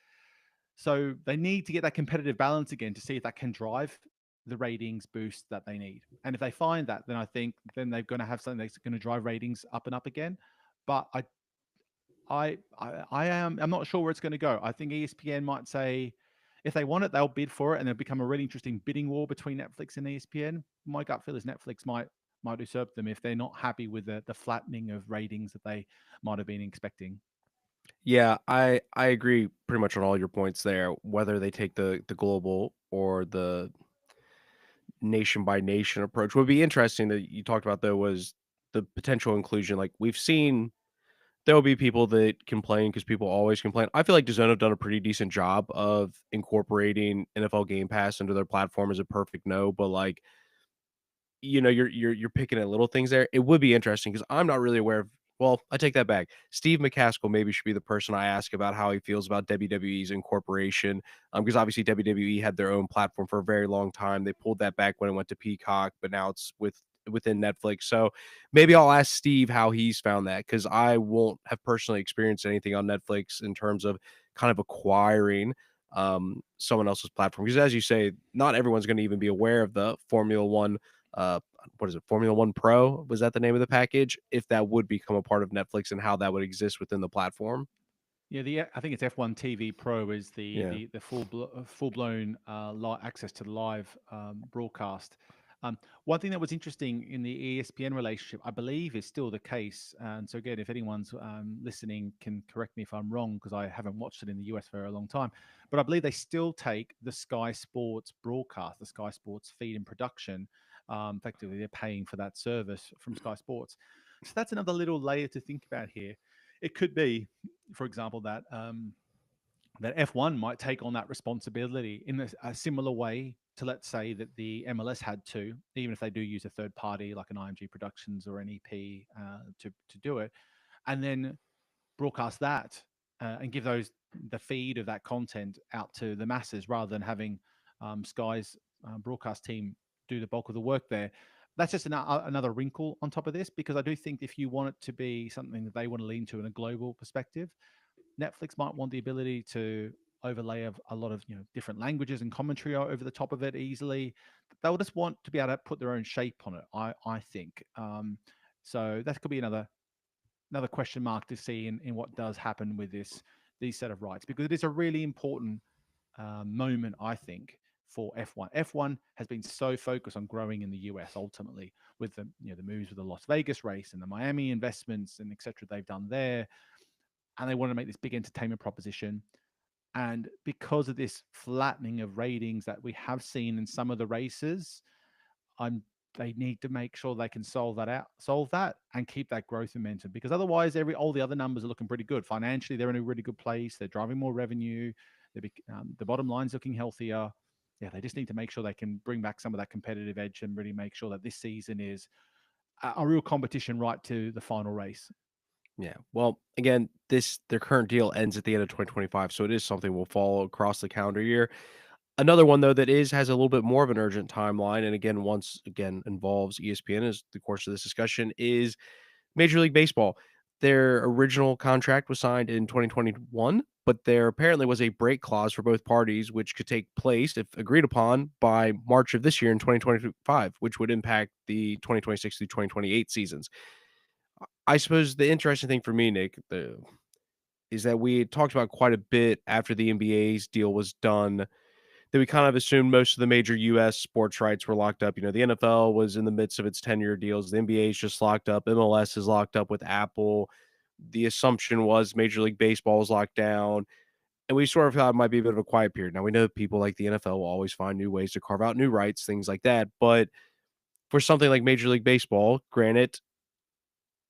So they need to get that competitive balance again to see if that can drive the ratings boost that they need. And if they find that, then I think then they're going to have something that's going to drive ratings up and up again. But I'm not sure where it's going to go. I think ESPN might say if they want it, they'll bid for it, and it'll become a really interesting bidding war between Netflix and ESPN. My gut feel is Netflix might usurp them if they're not happy with the flattening of ratings that they might have been expecting. Yeah, I agree pretty much on all your points there, whether they take the global or the nation by nation approach. What would be interesting that you talked about though was the potential inclusion. Like we've seen there'll be people that complain because people always complain. I feel like DAZN have done a pretty decent job of incorporating NFL Game Pass into their platform as a perfect no, but like you're picking at little things there. It would be interesting because 'cause I'm not really aware of well, I take that back. Steve McCaskill maybe should be the person I ask about how he feels about WWE's incorporation, because obviously WWE had their own platform for a very long time. They pulled that back when it went to Peacock, but now it's within Netflix. So, maybe I'll ask Steve how he's found that because I won't have personally experienced anything on Netflix in terms of kind of acquiring, someone else's platform. Because as you say, not everyone's gonna even be aware of the Formula 1 uh what is it, Formula One Pro? Was that the name of the package? If that would become a part of Netflix and how that would exist within the platform. Yeah, I think it's F1 TV Pro is Yeah. the full blown access to the live broadcast. One thing that was interesting in the ESPN relationship, I believe, is still the case. And so again, if anyone's listening, can correct me if I'm wrong because I haven't watched it in the US for a long time. But I believe they still take the Sky Sports broadcast, the Sky Sports feed and production. Effectively, they're paying for that service from Sky Sports. So that's another little layer to think about here. It could be, for example, that that F1 might take on that responsibility in a similar way to, let's say, that the MLS had to, even if they do use a third party like an IMG Productions or an EP to do it, and then broadcast that and give those the feed of that content out to the masses rather than having Sky's broadcast team do the bulk of the work there. That's just another wrinkle on top of this because I do think if you want it to be something that they want to lean to in a global perspective, Netflix might want the ability to overlay a lot of different languages and commentary over the top of it easily. They'll just want to be able to put their own shape on it. I think. So that could be another question mark to see in what does happen with these set of rights because it is a really important moment, I think, for F1. F1 has been so focused on growing in the US ultimately with the moves with the Las Vegas race and the Miami investments and etc. they've done there, and they want to make this big entertainment proposition. And because of this flattening of ratings that we have seen in some of the races, I'm they need to make sure they can solve that, and keep that growth momentum. Because otherwise, all the other numbers are looking pretty good financially. They're in a really good place. They're driving more revenue. The bottom line's looking healthier. Yeah, they just need to make sure they can bring back some of that competitive edge and really make sure that this season is a real competition right to the final race. Yeah. Well, again, their current deal ends at the end of 2025, so it is something we'll follow across the calendar year. Another one though that has a little bit more of an urgent timeline, and again, once again involves ESPN as the course of this discussion is Major League Baseball. Their original contract was signed in 2021, but there apparently was a break clause for both parties, which could take place if agreed upon by March of this year in 2025, which would impact the 2026 through 2028 seasons. I suppose the interesting thing for me, Nick, is that we talked about quite a bit after the NBA's deal was done that we kind of assumed most of the major US sports rights were locked up. The NFL was in the midst of its 10-year deals. The NBA is just locked up. MLS is locked up with Apple. The assumption was Major League Baseball was locked down. And we sort of thought it might be a bit of a quiet period. Now we know people like the NFL will always find new ways to carve out new rights, things like that. But for something like Major League Baseball, granted,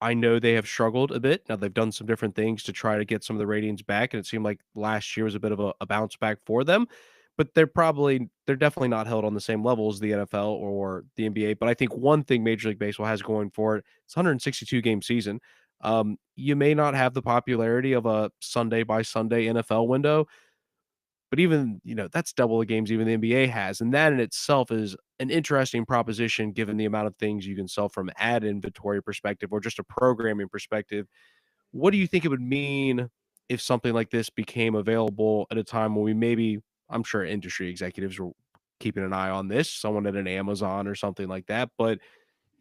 I know they have struggled a bit. Now they've done some different things to try to get some of the ratings back, and it seemed like last year was a bit of a bounce back for them. But they're definitely not held on the same level as the NFL or the NBA. But I think one thing Major League Baseball has going for it, it's a 162 game season. You may not have the popularity of a Sunday by Sunday NFL window, but even, that's double the games even the NBA has, and that in itself is an interesting proposition given the amount of things you can sell from ad inventory perspective or just a programming perspective. What do you think it would mean if something like this became available at a time when we maybe I'm sure industry executives were keeping an eye on this, someone at an Amazon or something like that, but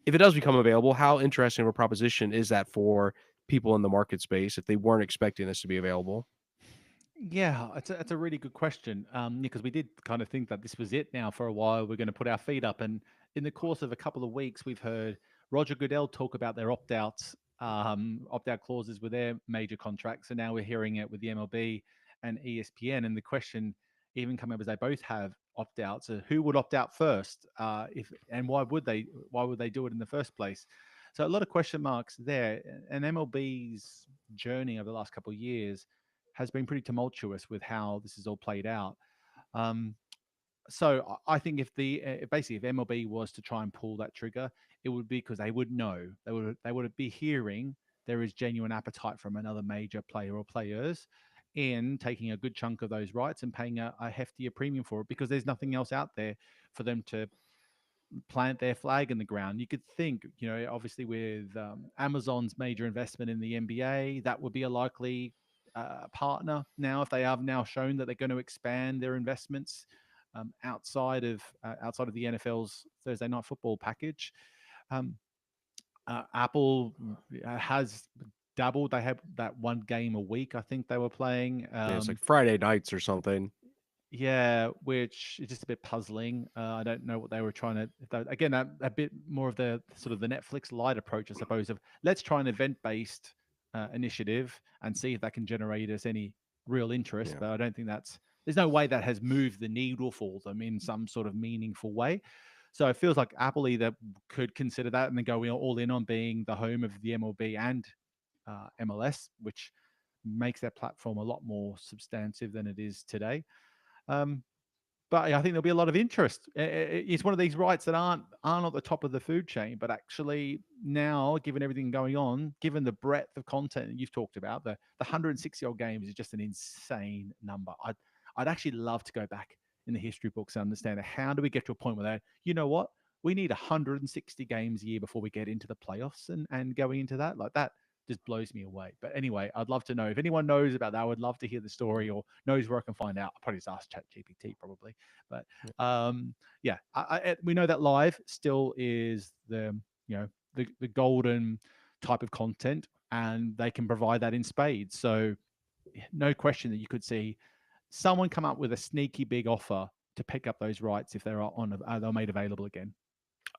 if it does become available, how interesting of a proposition is that for people in the market space if they weren't expecting this to be available? Yeah, it's a really good question. Because we did kind of think that this was it now for a while. We're going to put our feet up, and in the course of a couple of weeks, we've heard Roger Goodell talk about their opt-out clauses with their major contracts, and now we're hearing it with the MLB and ESPN. And the question, even coming up, as they both have opt-outs, who would opt out first? If and why would they? Why would they do it in the first place? So a lot of question marks there. And MLB's journey over the last couple of years has been pretty tumultuous with how this is all played out. Um, so I think if the basically if MLB was to try and pull that trigger, it would be because they would know they would be hearing there is genuine appetite from another major player or players in taking a good chunk of those rights and paying a heftier premium for it because there's nothing else out there for them to plant their flag in the ground. You could think, obviously with Amazon's major investment in the NBA, that would be a likely partner now if they have now shown that they're going to expand their investments outside of the NFL's Thursday Night Football package. Um, Apple has dabbled. They have that one game a week. I think they were playing. Yeah, it's like Friday nights or something. Yeah, which is just a bit puzzling. I don't know what they were trying to. Again, a bit more of the sort of the Netflix light approach, I suppose. Of let's try an event-based initiative and see if that can generate us any real interest. Yeah. But I don't think there's no way that has moved the needle for them in some sort of meaningful way. So it feels like Apple either could consider that and then go all in on being the home of the MLB and MLS, which makes their platform a lot more substantive than it is today. Um, but I think there'll be a lot of interest. It's one of these rights that aren't at the top of the food chain, but actually now, given everything going on, given the breadth of content that you've talked about, the 160-odd games is just an insane number. I'd actually love to go back in the history books and understand how do we get to a point where you know what, we need 160 games a year before we get into the playoffs and going into that like that just blows me away. But anyway, I'd love to know if anyone knows about that. I would love to hear the story or knows where I can find out. I'll probably just ask ChatGPT probably. But yeah, we know that live still is the golden type of content, and they can provide that in spades. So no question that you could see someone come up with a sneaky big offer to pick up those rights if they're made available again.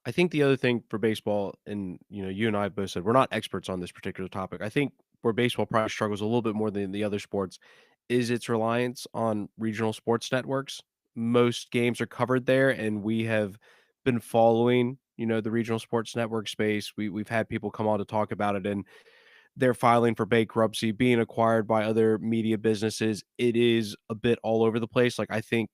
I think the other thing for baseball, and you and I both said we're not experts on this particular topic. I think where baseball probably struggles a little bit more than the other sports is its reliance on regional sports networks. Most games are covered there, and we have been following, the regional sports network space. We've had people come on to talk about it, and they're filing for bankruptcy, being acquired by other media businesses. It is a bit all over the place. Like I think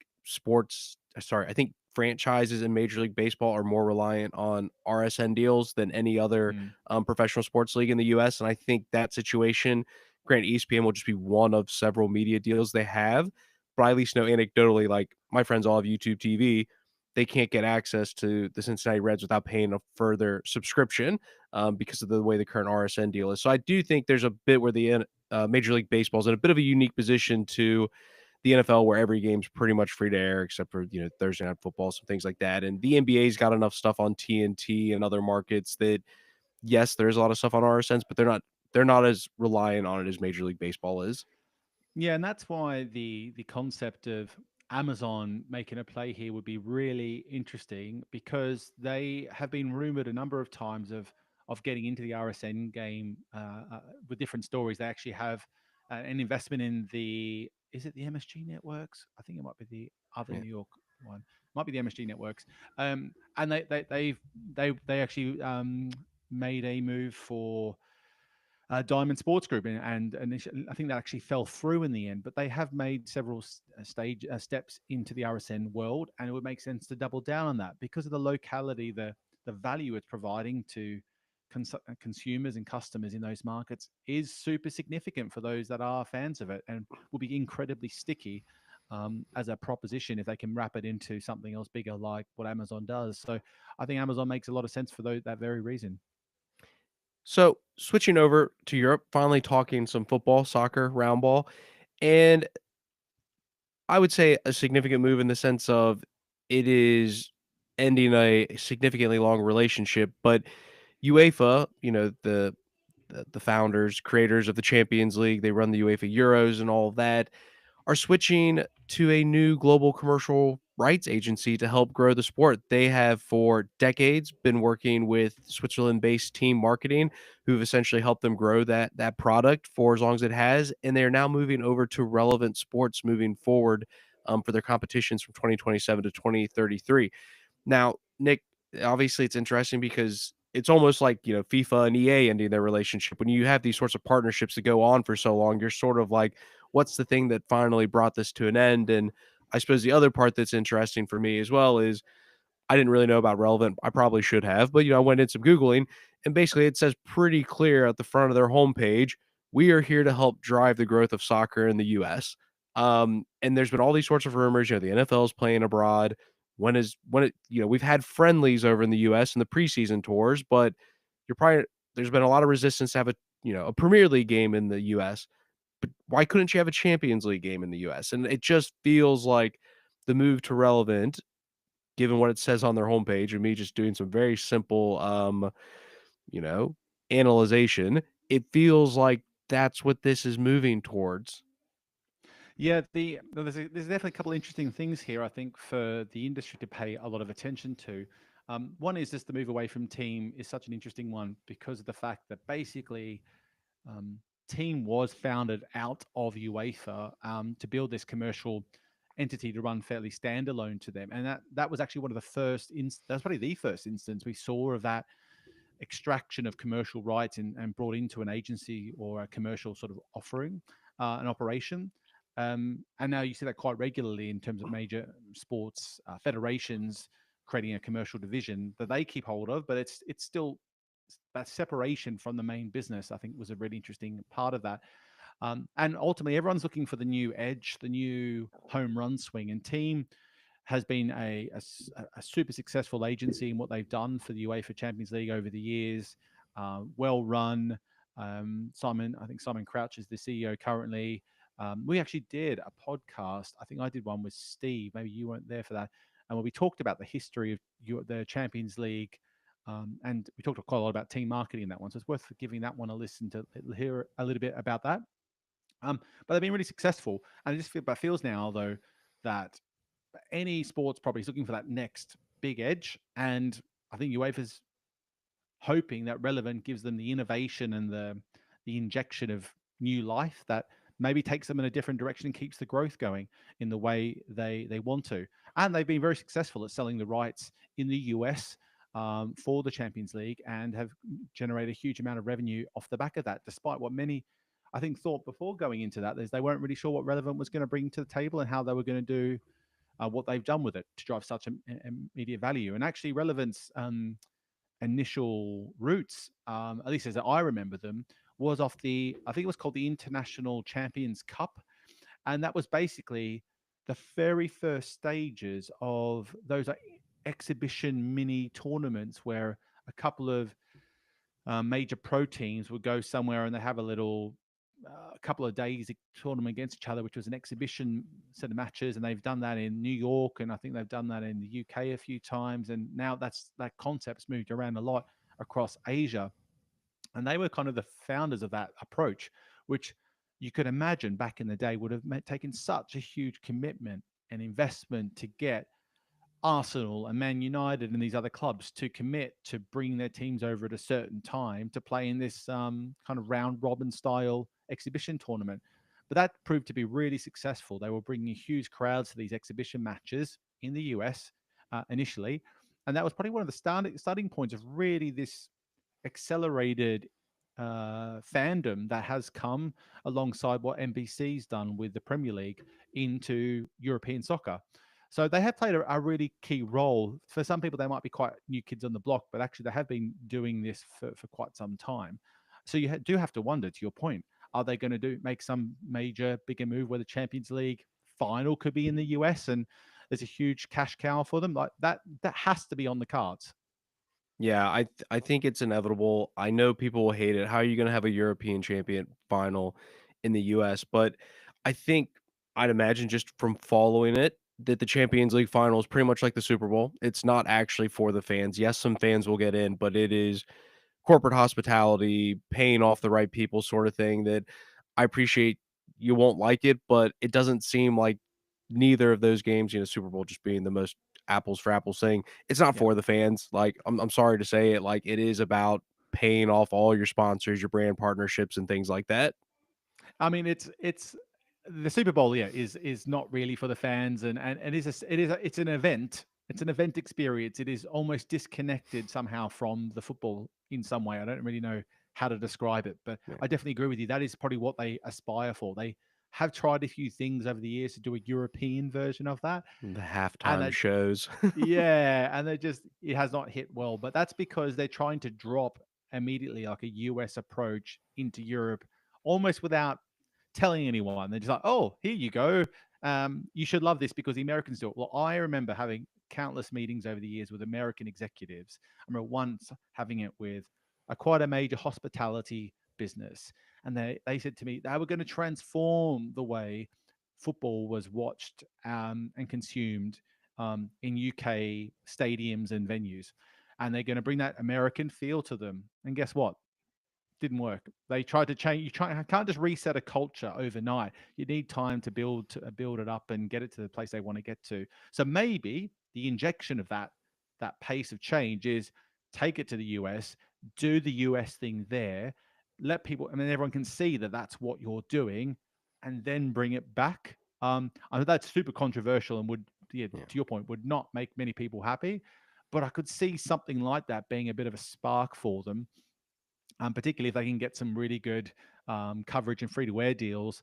franchises in Major League Baseball are more reliant on RSN deals than any other Mm. professional sports league in the US. And I think that situation, granted, ESPN will just be one of several media deals they have. But I at least know anecdotally, like my friends all have YouTube TV. They can't get access to the Cincinnati Reds without paying a further subscription because of the way the current RSN deal is. So I do think there's a bit where the Major League Baseball is in a bit of a unique position to the NFL, where every game's pretty much free to air except for Thursday night football, some things like that. And the NBA's got enough stuff on TNT and other markets that yes, there's a lot of stuff on RSNs, but they're not as reliant on it as Major League Baseball is. Yeah, and that's why the concept of Amazon making a play here would be really interesting because they have been rumored a number of times of getting into the RSN game with different stories. They actually have an investment in the is it the MSG networks? I think it might be the other Yeah. New York one. Might be the MSG networks. And they actually made a move for Diamond Sports Group, and I think that actually fell through in the end. But they have made several steps into the RSN world, and it would make sense to double down on that because of the locality, the value it's providing to consumers and customers in those markets is super significant for those that are fans of it, and will be incredibly sticky as a proposition if they can wrap it into something else bigger like what Amazon does. So I think Amazon makes a lot of sense for that very reason. So switching over to Europe, finally talking some football, soccer, round ball, and I would say a significant move in the sense of it is ending a significantly long relationship, but UEFA, the the founders, creators of the Champions League, they run the UEFA Euros and all of that, are switching to a new global commercial rights agency to help grow the sport. They have for decades been working with Switzerland-based Team Marketing, who've essentially helped them grow that product for as long as it has, and they are now moving over to Relevant Sports moving forward for their competitions from 2027 to 2033. Now, Nick, obviously it's interesting because it's almost like, FIFA and EA ending their relationship. When you have these sorts of partnerships that go on for so long, you're sort of like, what's the thing that finally brought this to an end? And I suppose the other part that's interesting for me as well is I didn't really know about Relevant. I probably should have, but I went in some Googling and basically it says pretty clear at the front of their homepage, we are here to help drive the growth of soccer in the US. And there's been all these sorts of rumors, the NFL is playing abroad. We've had friendlies over in the US in the preseason tours, but there's been a lot of resistance to have a Premier League game in the US. But why couldn't you have a Champions League game in the US? And it just feels like the move to Relevant, given what it says on their homepage and me just doing some very simple, you know, analyzation, it feels like that's what this is moving towards. Yeah, there's definitely a couple of interesting things here, I think, for the industry to pay a lot of attention to. One is just the move away from team is such an interesting one because of the fact that basically um, team was founded out of UEFA to build this commercial entity to run fairly standalone to them, and that was actually one of the first. That's probably the first instance we saw of that extraction of commercial rights and brought into an agency or a commercial sort of offering, an operation. And now you see that quite regularly in terms of major sports federations creating a commercial division that they keep hold of, but it's still that separation from the main business. I think was a really interesting part of that. And ultimately, everyone's looking for the new edge, the new home run swing, and Team has been a super successful agency in what they've done for the UEFA Champions League over the years. Well run. I think Simon Crouch is the CEO currently. We actually did a podcast. I think I did one with Steve. Maybe you weren't there for that. And when we talked about the history of the Champions League, and we talked quite a lot about team marketing in that one. So it's worth giving that one a listen to hear a little bit about that. But they've been really successful. And it feels now, though, that any sports probably is looking for that next big edge. And I think UEFA's hoping that Relevant gives them the innovation and the injection of new life that maybe takes them in a different direction and keeps the growth going in the way they want to. And they've been very successful at selling the rights in the US for the Champions League and have generated a huge amount of revenue off the back of that, despite what many I think thought before going into that is they weren't really sure what Relevant was going to bring to the table and how they were going to do what they've done with it to drive such immediate value. And actually, Relevant's initial roots, at least as I remember them, was off I think it was called the International Champions Cup. And that was basically the very first stages of those exhibition mini tournaments where a couple of major pro teams would go somewhere and they have a couple of days tournament against each other, which was an exhibition set of matches. And they've done that in New York, and I think they've done that in the UK a few times. And now that concept's moved around a lot across Asia. And they were kind of the founders of that approach, which you could imagine back in the day would have taken such a huge commitment and investment to get Arsenal and Man United and these other clubs to commit to bringing their teams over at a certain time to play in this kind of round robin style exhibition tournament. But that proved to be really successful. They were bringing huge crowds to these exhibition matches in the US initially. And that was probably one of the starting points of really this accelerated fandom that has come alongside what NBC's done with the Premier League into European soccer. So they have played a really key role. For some people, they might be quite new kids on the block, but actually they have been doing this for quite some time. So you do have to wonder, to your point, are they going to make some major, bigger move where the Champions League final could be in the US and there's a huge cash cow for them? Like that has to be on the cards. Yeah, I think it's inevitable. I know people will hate it. How are you gonna have a European champion final in the US? But I think I'd imagine just from following it that the Champions League final is pretty much like the Super Bowl. It's not actually for the fans. Yes, some fans will get in, but it is corporate hospitality, paying off the right people sort of thing that I appreciate. You won't like it, but it doesn't seem like neither of those games, Super Bowl just being the most apples for apples thing, it's not Yeah. for the fans. Like, I'm sorry to say it, like, it is about paying off all your sponsors, your brand partnerships, and things like that. I mean, it's the Super Bowl, yeah, is not really for the fans, and it is it's an event. It's an event experience. It is almost disconnected somehow from the football in some way. I don't really know how to describe it, but Yeah. I definitely agree with you. That is probably what they aspire for. They have tried a few things over the years to do a European version of that, The and halftime they shows. yeah, and they just it has not hit well, but that's because they're trying to drop immediately like a US approach into Europe almost without telling anyone. They're just like, "Oh, here you go. You should love this because the Americans do it." Well, I remember having countless meetings over the years with American executives. I remember once having it with quite a major hospitality business, and they said to me they were going to transform the way football was watched and consumed in UK stadiums and venues. And they're going to bring that American feel to them. And guess what? Didn't work. They tried to change. Can't just reset a culture overnight. You need time to build it up and get it to the place they want to get to. So maybe the injection of that pace of change is take it to the US, do the US thing there, let people. I mean, everyone can see that that's what you're doing, and then bring it back. I know that's super controversial and would, yeah, Yeah. to your point, would not make many people happy. But I could see something like that being a bit of a spark for them, particularly if they can get some really good coverage and free to air deals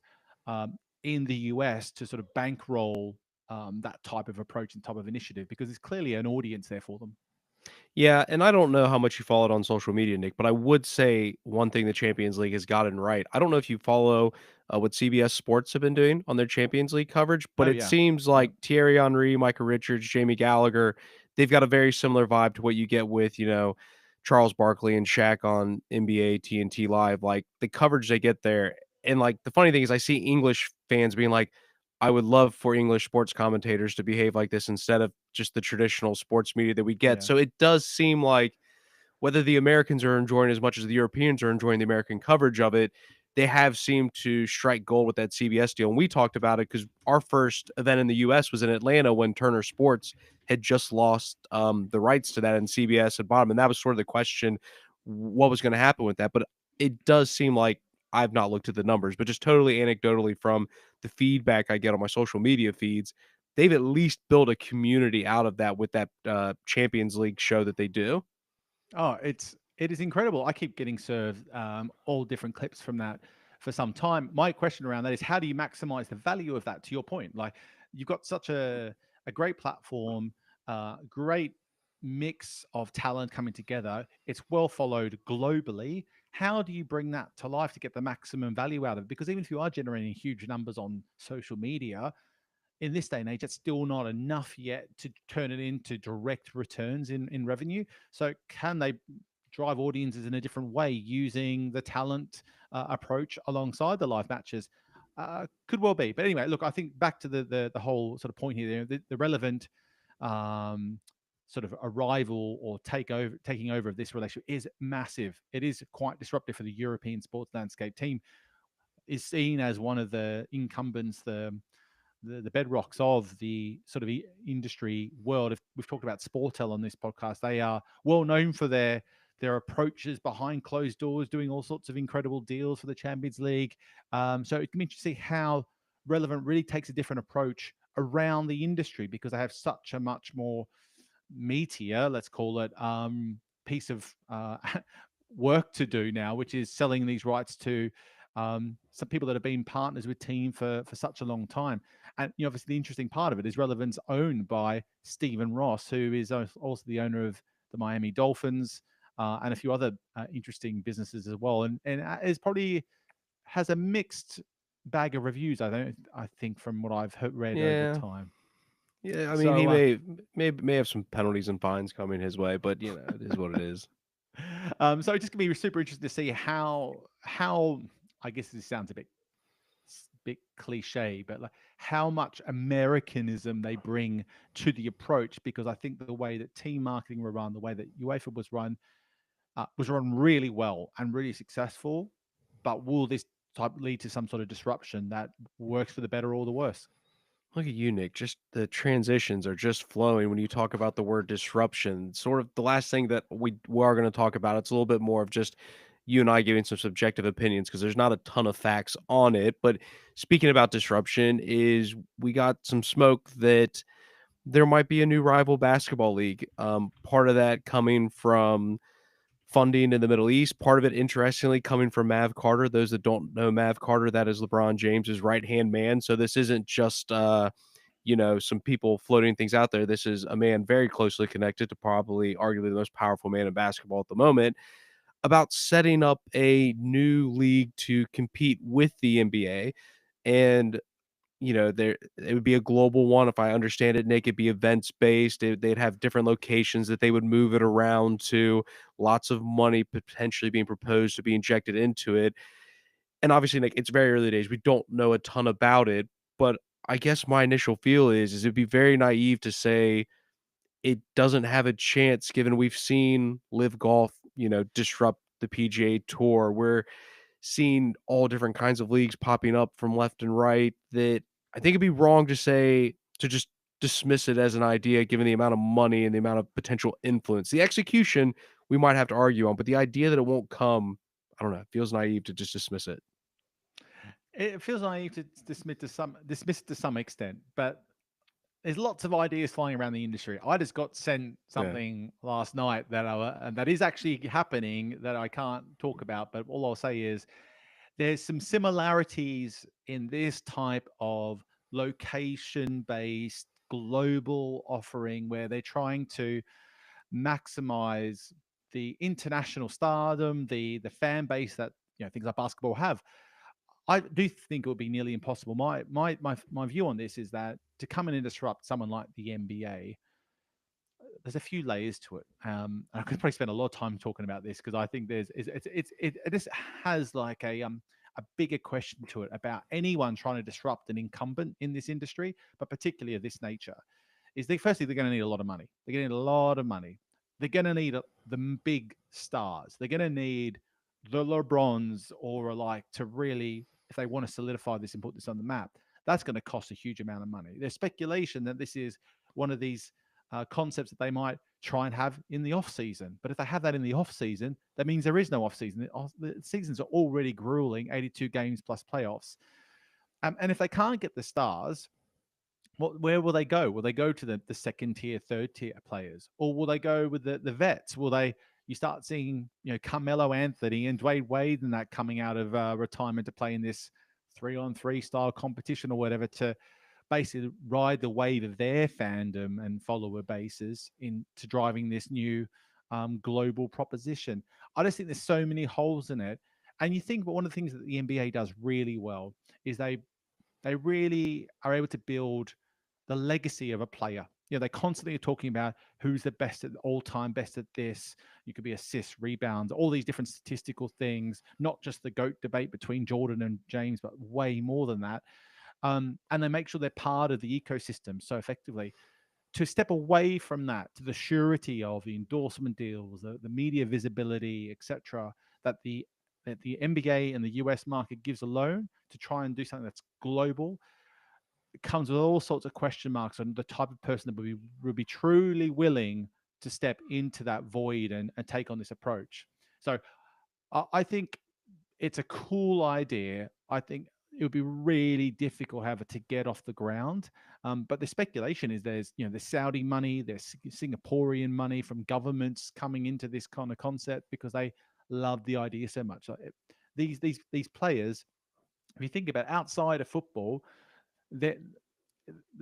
in the US to sort of bankroll that type of approach and type of initiative, because there's clearly an audience there for them. Yeah, and I don't know how much you follow it on social media, Nick, but I would say one thing the Champions League has gotten right. I don't know if you follow what CBS Sports have been doing on their Champions League coverage, but Oh it yeah, seems yeah, like Thierry Henry, Michael Richards, Jamie Gallagher, they've got a very similar vibe to what you get with, Charles Barkley and Shaq on NBA TNT Live. Like the coverage they get there. And like the funny thing is I see English fans being like, I would love for English sports commentators to behave like this instead of just the traditional sports media that we get. yeah. So it does seem like whether the Americans are enjoying as much as the Europeans are enjoying the American coverage of it, they have seemed to strike gold with that CBS deal. And we talked about it because our first event in the US was in Atlanta when Turner Sports had just lost the rights to that, and CBS had bought them. And that was sort of the question, what was going to happen with that. But it does seem like I've not looked at the numbers, but just totally anecdotally from the feedback I get on my social media feeds, they've at least built a community out of that with that Champions League show that they do. Oh, it is incredible. I keep getting served all different clips from that for some time. My question around that is, how do you maximize the value of that? To your point, like you've got such a great platform, great mix of talent coming together. It's well followed globally. How do you bring that to life to get the maximum value out of it? Because even if you are generating huge numbers on social media, in this day and age, it's still not enough yet to turn it into direct returns in revenue. So, can they drive audiences in a different way using the talent approach alongside the live matches? Could well be. But anyway, look, I think back to the whole sort of point here, the relevant um, sort of arrival or taking over of this relationship is massive. It is quite disruptive for the European sports landscape. Team is seen as one of the incumbents, the bedrocks of the sort of industry world. If we've talked about Sportel on this podcast, they are well known for their approaches behind closed doors, doing all sorts of incredible deals for the Champions League. So it can be interesting to see how Relevant really takes a different approach around the industry, because they have such a much more meatier, let's call it, piece of work to do now, which is selling these rights to some people that have been partners with team for such a long time. And obviously the interesting part of it is Relevance owned by Stephen Ross, who is also the owner of the Miami Dolphins and a few other interesting businesses as well. And is probably has a mixed bag of reviews. I think from what I've read over Yeah. time. Yeah, I mean, he So may have some penalties and fines coming his way, but, it is what it is. so it's just gonna be super interesting to see how I guess this sounds a bit cliche, but like how much Americanism they bring to the approach, because I think the way that team marketing were run, the way that UEFA was run, was run really well and really successful. But will this type lead to some sort of disruption that works for the better or the worse? Look at you, Nick. Just the transitions are just flowing when you talk about the word disruption. Sort of the last thing that we are going to talk about. It's a little bit more of just you and I giving some subjective opinions because there's not a ton of facts on it. But speaking about disruption, is we got some smoke that there might be a new rival basketball league. Part of that coming from funding in the Middle East. Part of it, interestingly, coming from Mav Carter. Those that don't know Mav Carter, that is LeBron James's right hand man. So this isn't just some people floating things out there. This is a man very closely connected to probably arguably the most powerful man in basketball at the moment about setting up a new league to compete with the NBA. And there it would be a global one if I understand it, Nick. It'd be events based. They'd have different locations that they would move it around to. Lots of money potentially being proposed to be injected into it. And obviously, Nick, it's very early days. We don't know a ton about it, but I guess my initial feel is it'd be very naive to say it doesn't have a chance given we've seen Live Golf, disrupt the PGA Tour. We're seeing all different kinds of leagues popping up from left and right that I think it'd be wrong to say to just dismiss it as an idea given the amount of money and the amount of potential influence. The execution we might have to argue on, but the idea that it won't come, I don't know, it feels naive to just dismiss it. It feels naive to dismiss to some extent, but there's lots of ideas flying around the industry. I just got sent Yeah. something last night and that is actually happening that I can't talk about. But all I'll say is there's some similarities in this type of location-based global offering where they're trying to maximize the international stardom, the fan base that things like basketball have. I do think it would be nearly impossible. My view on this is that to come in and disrupt someone like the NBA, there's a few layers to it. I could probably spend a lot of time talking about this because I think it just has like a bigger question to it about anyone trying to disrupt an incumbent in this industry, but particularly of this nature. Firstly they're going to need a lot of money. They're going to need a lot of money. They're going to need the big stars. They're going to need the LeBrons or like to really, if they want to solidify this and put this on the map, that's going to cost a huge amount of money. There's speculation that this is one of these concepts that they might try and have in the off season. But if they have that in the off season, that means there is no off season. The seasons are already grueling, 82 games plus playoffs. And if they can't get the stars, where will they go? Will they go to the second tier, third tier players, or will they go with the vets? You start seeing Carmelo Anthony and Dwayne Wade and that coming out of retirement to play in this 3-on-3 style competition or whatever to basically ride the wave of their fandom and follower bases into driving this new global proposition. I just think there's so many holes in it. And you think about one of the things that the NBA does really well is they really are able to build the legacy of a player. They constantly are talking about who's the best at all-time best at this. You could be assists, rebounds, all these different statistical things, not just the GOAT debate between Jordan and James, but way more than that. And they make sure they're part of the ecosystem so effectively. To step away from that to the surety of the endorsement deals, the media visibility, etc., that the NBA and the US market gives alone to try and do something that's global, it comes with all sorts of question marks on the type of person that would be truly willing to step into that void and take on this approach. So I think it's a cool idea. I think it would be really difficult, however, to get off the ground. But the speculation is there's Saudi money, there's Singaporean money from governments coming into this kind of concept because they love the idea so much. Like these players, if you think about outside of football, that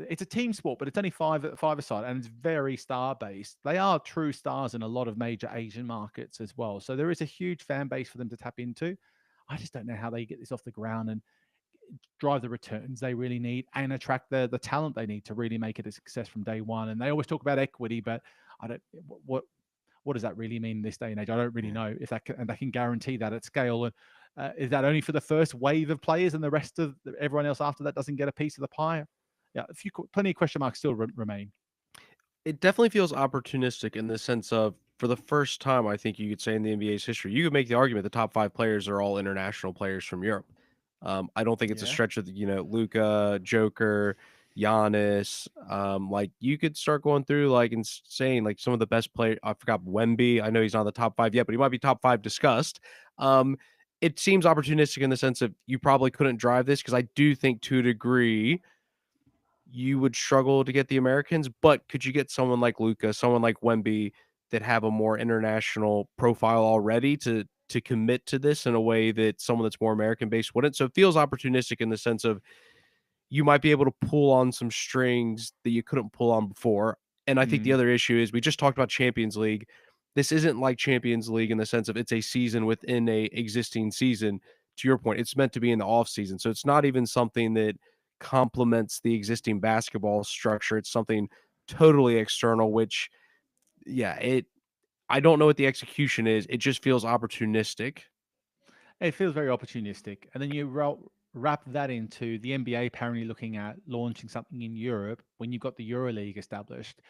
it's a team sport, but it's only five-a-side, and it's very star-based. They are true stars in a lot of major Asian markets as well. So there is a huge fan base for them to tap into. I just don't know how they get this off the ground and drive the returns they really need and attract the talent they need to really make it a success from day one. And they always talk about equity, but I don't what does that really mean in this day and age? I don't really know if that and they can guarantee that at scale. And is that only for the first wave of players and the rest of everyone else after that doesn't get a piece of the pie? Yeah, plenty of question marks still remain. It definitely feels opportunistic in the sense of for the first time, I think you could say in the NBA's history, you could make the argument the top 5 players are all international players from Europe. I don't think it's a Yeah. stretch of the, Luka, Joker, Giannis. Like you could start going through like and saying like some of the best players. I forgot Wemby. I know he's not the top 5 yet, but he might be top 5 discussed. Um, it seems opportunistic in the sense of you probably couldn't drive this because I do think to a degree you would struggle to get the Americans, but could you get someone like Luka, someone like Wemby that have a more international profile already to commit to this in a way that someone that's more American based wouldn't? So it feels opportunistic in the sense of you might be able to pull on some strings that you couldn't pull on before. And I think the Mm. other issue is we just talked about Champions League. This isn't like Champions League in the sense of it's a season within a existing season. To your point, it's meant to be in the off season. So it's not even something that complements the existing basketball structure. It's something totally external, which yeah, it I don't know what the execution is. It just feels opportunistic. It feels very opportunistic. And then you wrap that into the NBA apparently looking at launching something in Europe when you've got the EuroLeague established.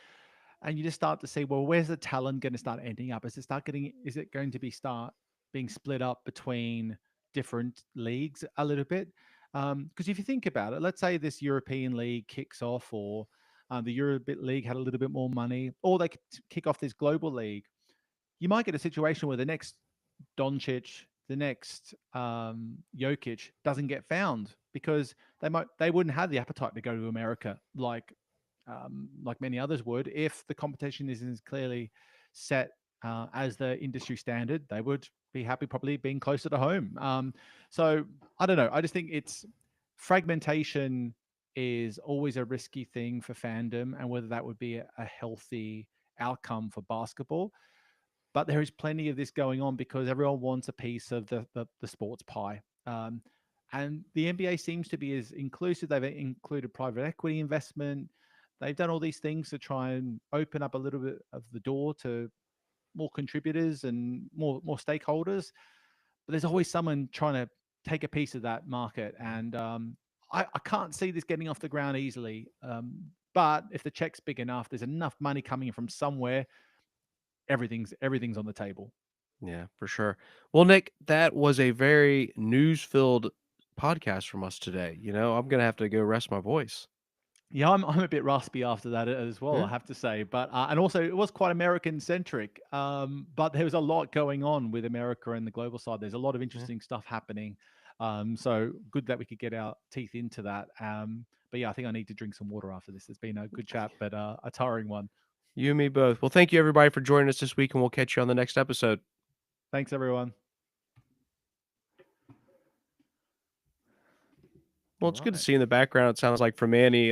And you just start to see, well, where's the talent going to start ending up? Is it going to be start being split up between different leagues a little bit? Because if you think about it, let's say this European league kicks off, or the Europe League had a little bit more money, or they could kick off this global league. You might get a situation where the next Doncic, the next Jokic doesn't get found because they wouldn't have the appetite to go to America like many others would. If the competition isn't clearly set as the industry standard, they would be happy probably being closer to home. So I don't know. I just think it's fragmentation is always a risky thing for fandom, and whether that would be a healthy outcome for basketball. But there is plenty of this going on because everyone wants a piece of the sports pie. And the NBA seems to be as inclusive. They've included private equity investment. They've done all these things to try and open up a little bit of the door to more contributors and more stakeholders. But there's always someone trying to take a piece of that market, and I can't see this getting off the ground easily. But if the check's big enough, there's enough money coming in from somewhere. Everything's on the table. Yeah, for sure. Well, Nick, that was a very news-filled podcast from us today. I'm gonna have to go rest my voice. Yeah, I'm a bit raspy after that as well, I Yeah, have to say. But and also it was quite American centric. But there was a lot going on with America and the global side. There's a lot of yeah. interesting stuff happening. So good that we could get our teeth into that. But yeah, I think I need to drink some water after this. It's been a good chat, but a tiring one. You and me both. Well, thank you everybody for joining us this week, and we'll catch you on the next episode. Thanks, everyone. Well, All it's good to right. see in the background. It sounds like from Annie.